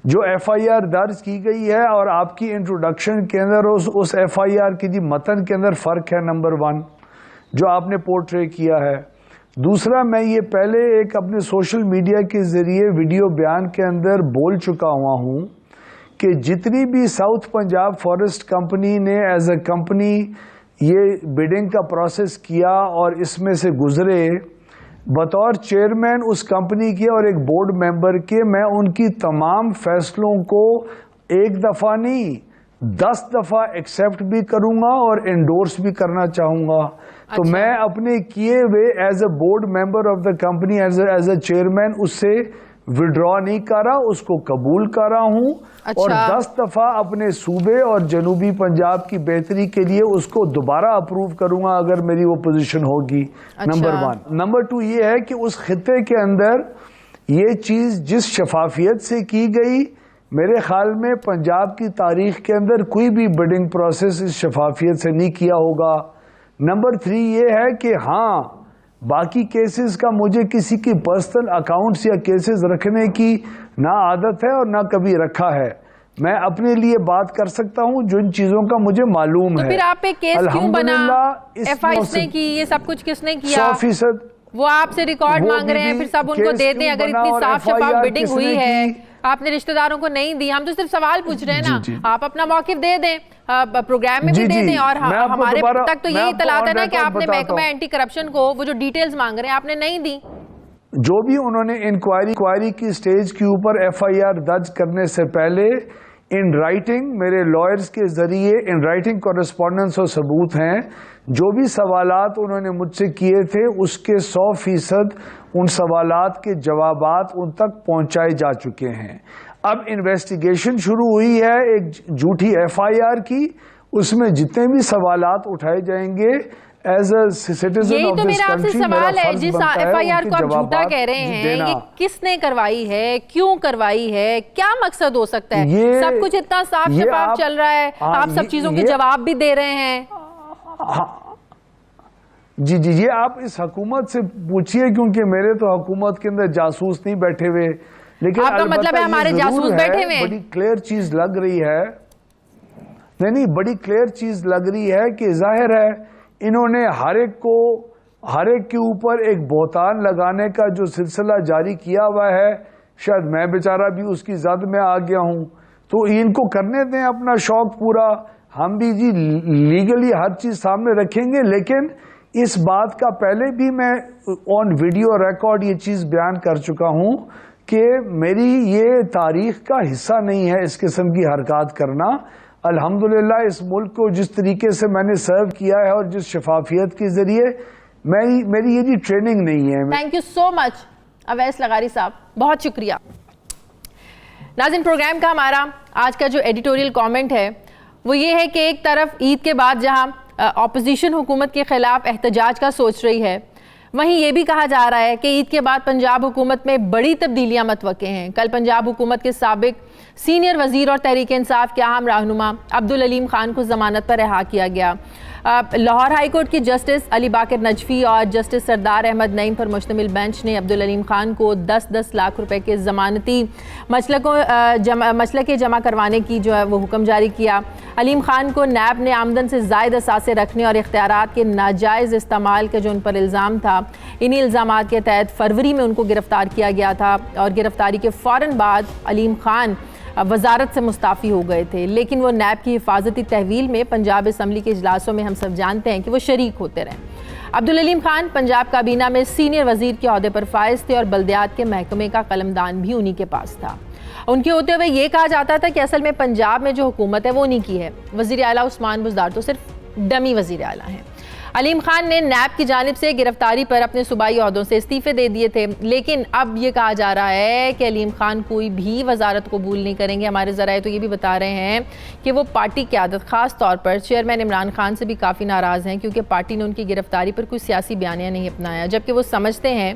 جو ایف آئی آر درج کی گئی ہے اور آپ کی انٹروڈکشن کے اندر اس ایف آئی آر کی جی متن کے اندر فرق ہے نمبر 1 جو آپ نے پورٹرے کیا ہے. دوسرا میں یہ پہلے ایک اپنے سوشل میڈیا کے ذریعے ویڈیو بیان کے اندر بول چکا ہوا ہوں کہ جتنی بھی ساؤتھ پنجاب فارسٹ کمپنی نے ایز اے کمپنی یہ بیڈنگ کا پروسیس کیا اور اس میں سے گزرے بطور چیئرمین اس کمپنی کے اور ایک بورڈ ممبر کے میں ان کی تمام فیصلوں کو ایک دفعہ نہیں 10 دفعہ ایکسیپٹ بھی کروں گا اور انڈورس بھی کرنا چاہوں گا. تو میں اپنے کیے ہوئے as a board member of the company as a chairman اس سے وڈرا نہیں کر رہا, اس کو قبول کر رہا ہوں اور 10 دفعہ اپنے صوبے اور جنوبی پنجاب کی بہتری کے لیے اس کو دوبارہ اپروو کروں گا اگر میری وہ پوزیشن ہوگی. نمبر 1. نمبر 2 یہ ہے کہ اس خطے کے اندر یہ چیز جس شفافیت سے کی گئی میرے خیال میں پنجاب کی تاریخ کے اندر کوئی بھی بڈنگ پروسیس اس شفافیت سے نہیں کیا ہوگا. نمبر 3 یہ ہے کہ ہاں باقی کیسز کا مجھے کسی کی پرسنل اکاؤنٹس یا کیسز رکھنے کی نہ عادت ہے اور نہ کبھی رکھا ہے. میں اپنے لیے بات کر سکتا ہوں جو ان چیزوں کا مجھے معلوم ہے. تو پھر آپ پہ کیس کیوں بنا؟ ایف آئی نے کی, یہ سب کچھ کس نے کیا؟ 100% وہ آپ سے ریکارڈ مانگ رہے ہیں, پھر سب ان کو دے دیں. اگر اتنی صاف شفاف بیڈنگ ہوئی ہے آپ نے رشتہ داروں کو نہیں دی, ہم تو صرف سوال پوچھ رہے ہیں نا. آپ اپنا موقف دے دیں, پروگرام میں بھی دے دیں, اور ہمارے تک تو یہی اطلاعات ہے نا کہ آپ نے محکمہ اینٹی کرپشن کو وہ جو ڈیٹیلز مانگ رہے ہیں آپ نے نہیں دی. جو بھی انہوں نے انکوائری کی سٹیج کے اوپر ایف آئی آر درج کرنے سے پہلے ان رائٹنگ میرے لائرز کے ذریعے ان رائٹنگ کورسپونڈنس اور ثبوت ہیں, جو بھی سوالات انہوں نے مجھ سے کیے تھے اس کے 100% ان سوالات کے جوابات ان تک پہنچائے جا چکے ہیں. اب انویسٹیگیشن شروع ہوئی ہے ایک جھوٹی ایف آئی آر کی, اس میں جتنے بھی سوالات اٹھائے جائیں گے as a citizen of this country سوال ہے جس ایف آئی آر کو آپ جھوٹا کہہ رہے ہیں, یہ کس نے کروائی ہے, کیوں کروائی ہے, کیا مقصد ہو سکتا ہے؟ سب کچھ اتنا صاف شفاف چل رہا ہے, آپ سب چیزوں کے جواب بھی دے رہے ہیں. جی یہ آپ اس حکومت سے پوچھئے کیونکہ میرے تو حکومت کے اندر جاسوس نہیں بیٹھے ہوئے, لیکن آپ کا مطلب ہے ہمارے جاسوس بیٹھے ہوئے ہیں. بڑی کلیئر چیز لگ رہی ہے, نہیں بڑی کلیئر چیز لگ رہی ہے کہ ظاہر ہے انہوں نے ہر ایک کے اوپر ایک بہتان لگانے کا جو سلسلہ جاری کیا ہوا ہے. شاید میں بیچارہ بھی اس کی زد میں آ گیا ہوں, تو ان کو کرنے دیں اپنا شوق پورا, ہم بھی جی لیگلی ہر چیز سامنے رکھیں گے. لیکن اس بات کا پہلے بھی میں آن ویڈیو ریکارڈ یہ چیز بیان کر چکا ہوں کہ میری یہ تاریخ کا حصہ نہیں ہے اس قسم کی حرکات کرنا. الحمدللہ اس ملک کو جس طریقے سے میں نے سرو کیا ہے اور جس شفافیت کے ذریعے میری یہ ٹریننگ نہیں ہے. تھینک یو سو مچ اویس لغاری صاحب, بہت شکریہ. ناظرین, پروگرام کا ہمارا آج کا جو ایڈیٹوریل کامنٹ ہے وہ یہ ہے کہ ایک طرف عید کے بعد جہاں اپوزیشن حکومت کے خلاف احتجاج کا سوچ رہی ہے, وہیں یہ بھی کہا جا رہا ہے کہ عید کے بعد پنجاب حکومت میں بڑی تبدیلیاں متوقع ہیں. کل پنجاب حکومت کے سابق سینئر وزیر اور تحریک انصاف کے اہم رہنما عبدالعلیم خان کو ضمانت پر رہا کیا گیا. لاہور ہائی کورٹ کی جسٹس علی باقر نجفی اور جسٹس سردار احمد نعیم پر مشتمل بینچ نے عبدالعلیم خان کو 10-10 لاکھ روپے کے ضمانتی مسلکیں جمع کروانے کی جو ہے وہ حکم جاری کیا. علیم خان کو نیب نے آمدن سے زائد اثاثے رکھنے اور اختیارات کے ناجائز استعمال کے جو ان پر الزام تھا, انہی الزامات کے تحت فروری میں ان کو گرفتار کیا گیا تھا, اور گرفتاری کے فوراً بعد علیم خان وزارت سے مستعفی ہو گئے تھے. لیکن وہ نیب کی حفاظتی تحویل میں پنجاب اسمبلی کے اجلاسوں میں ہم سب جانتے ہیں کہ وہ شریک ہوتے رہے. عبدالعلیم خان پنجاب کابینہ میں سینئر وزیر کے عہدے پر فائز تھے اور بلدیات کے محکمے کا قلمدان بھی انہی کے پاس تھا. ان کے ہوتے ہوئے یہ کہا جاتا تھا کہ اصل میں پنجاب میں جو حکومت ہے وہ انہی کی ہے. وزیر اعلیٰ عثمان بزدار تو صرف ڈمی وزیر اعلیٰ ہیں. علیم خان نے نیب کی جانب سے گرفتاری پر اپنے صوبائی عہدوں سے استعفے دے دیے تھے, لیکن اب یہ کہا جا رہا ہے کہ علیم خان کوئی بھی وزارت قبول نہیں کریں گے. ہمارے ذرائع تو یہ بھی بتا رہے ہیں کہ وہ پارٹی قیادت خاص طور پر چیئرمین عمران خان سے بھی کافی ناراض ہیں, کیونکہ پارٹی نے ان کی گرفتاری پر کوئی سیاسی بیانیہ نہیں اپنایا, جبکہ وہ سمجھتے ہیں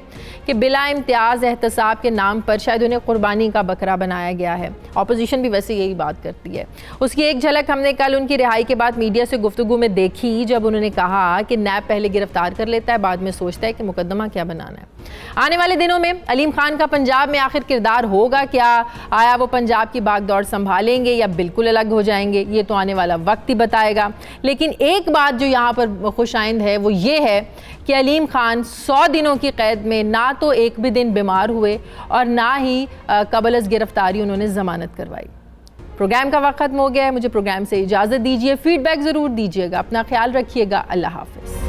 کہ بلا امتیاز احتساب کے نام پر شاید انہیں قربانی کا بکرا بنایا گیا ہے. اپوزیشن بھی ویسے یہی بات کرتی ہے. اس کی ایک جھلک ہم نے کل ان کی رہائی کے بعد میڈیا سے گفتگو میں دیکھی, جب انہوں نے کہا کہ نیب پہلے گرفتار کر لیتا ہے, بعد میں سوچتا ہے کہ مقدمہ کیا بنانا ہے. آنے والے دنوں میں علیم خان کا پنجاب میں آخر کردار ہوگا کیا؟ آیا وہ پنجاب کی باغ دوڑ سنبھالیں گے یا بالکل الگ ہو جائیں گے؟ یہ تو آنے والا وقت ہی بتائے گا. لیکن ایک بات جو یہاں پر خوش آئند ہے وہ یہ ہے کہ علیم خان 100 دنوں کی قید میں نہ تو ایک بھی دن بیمار ہوئے اور نہ ہی قبل از گرفتاری انہوں نے ضمانت کروائی. پروگرام کا وقت ختم ہو گیا ہے, مجھے پروگرام سے اجازت دیجیے. فیڈ بیک ضرور دیجیے گا, اپنا خیال رکھیے گا. اللہ حافظ.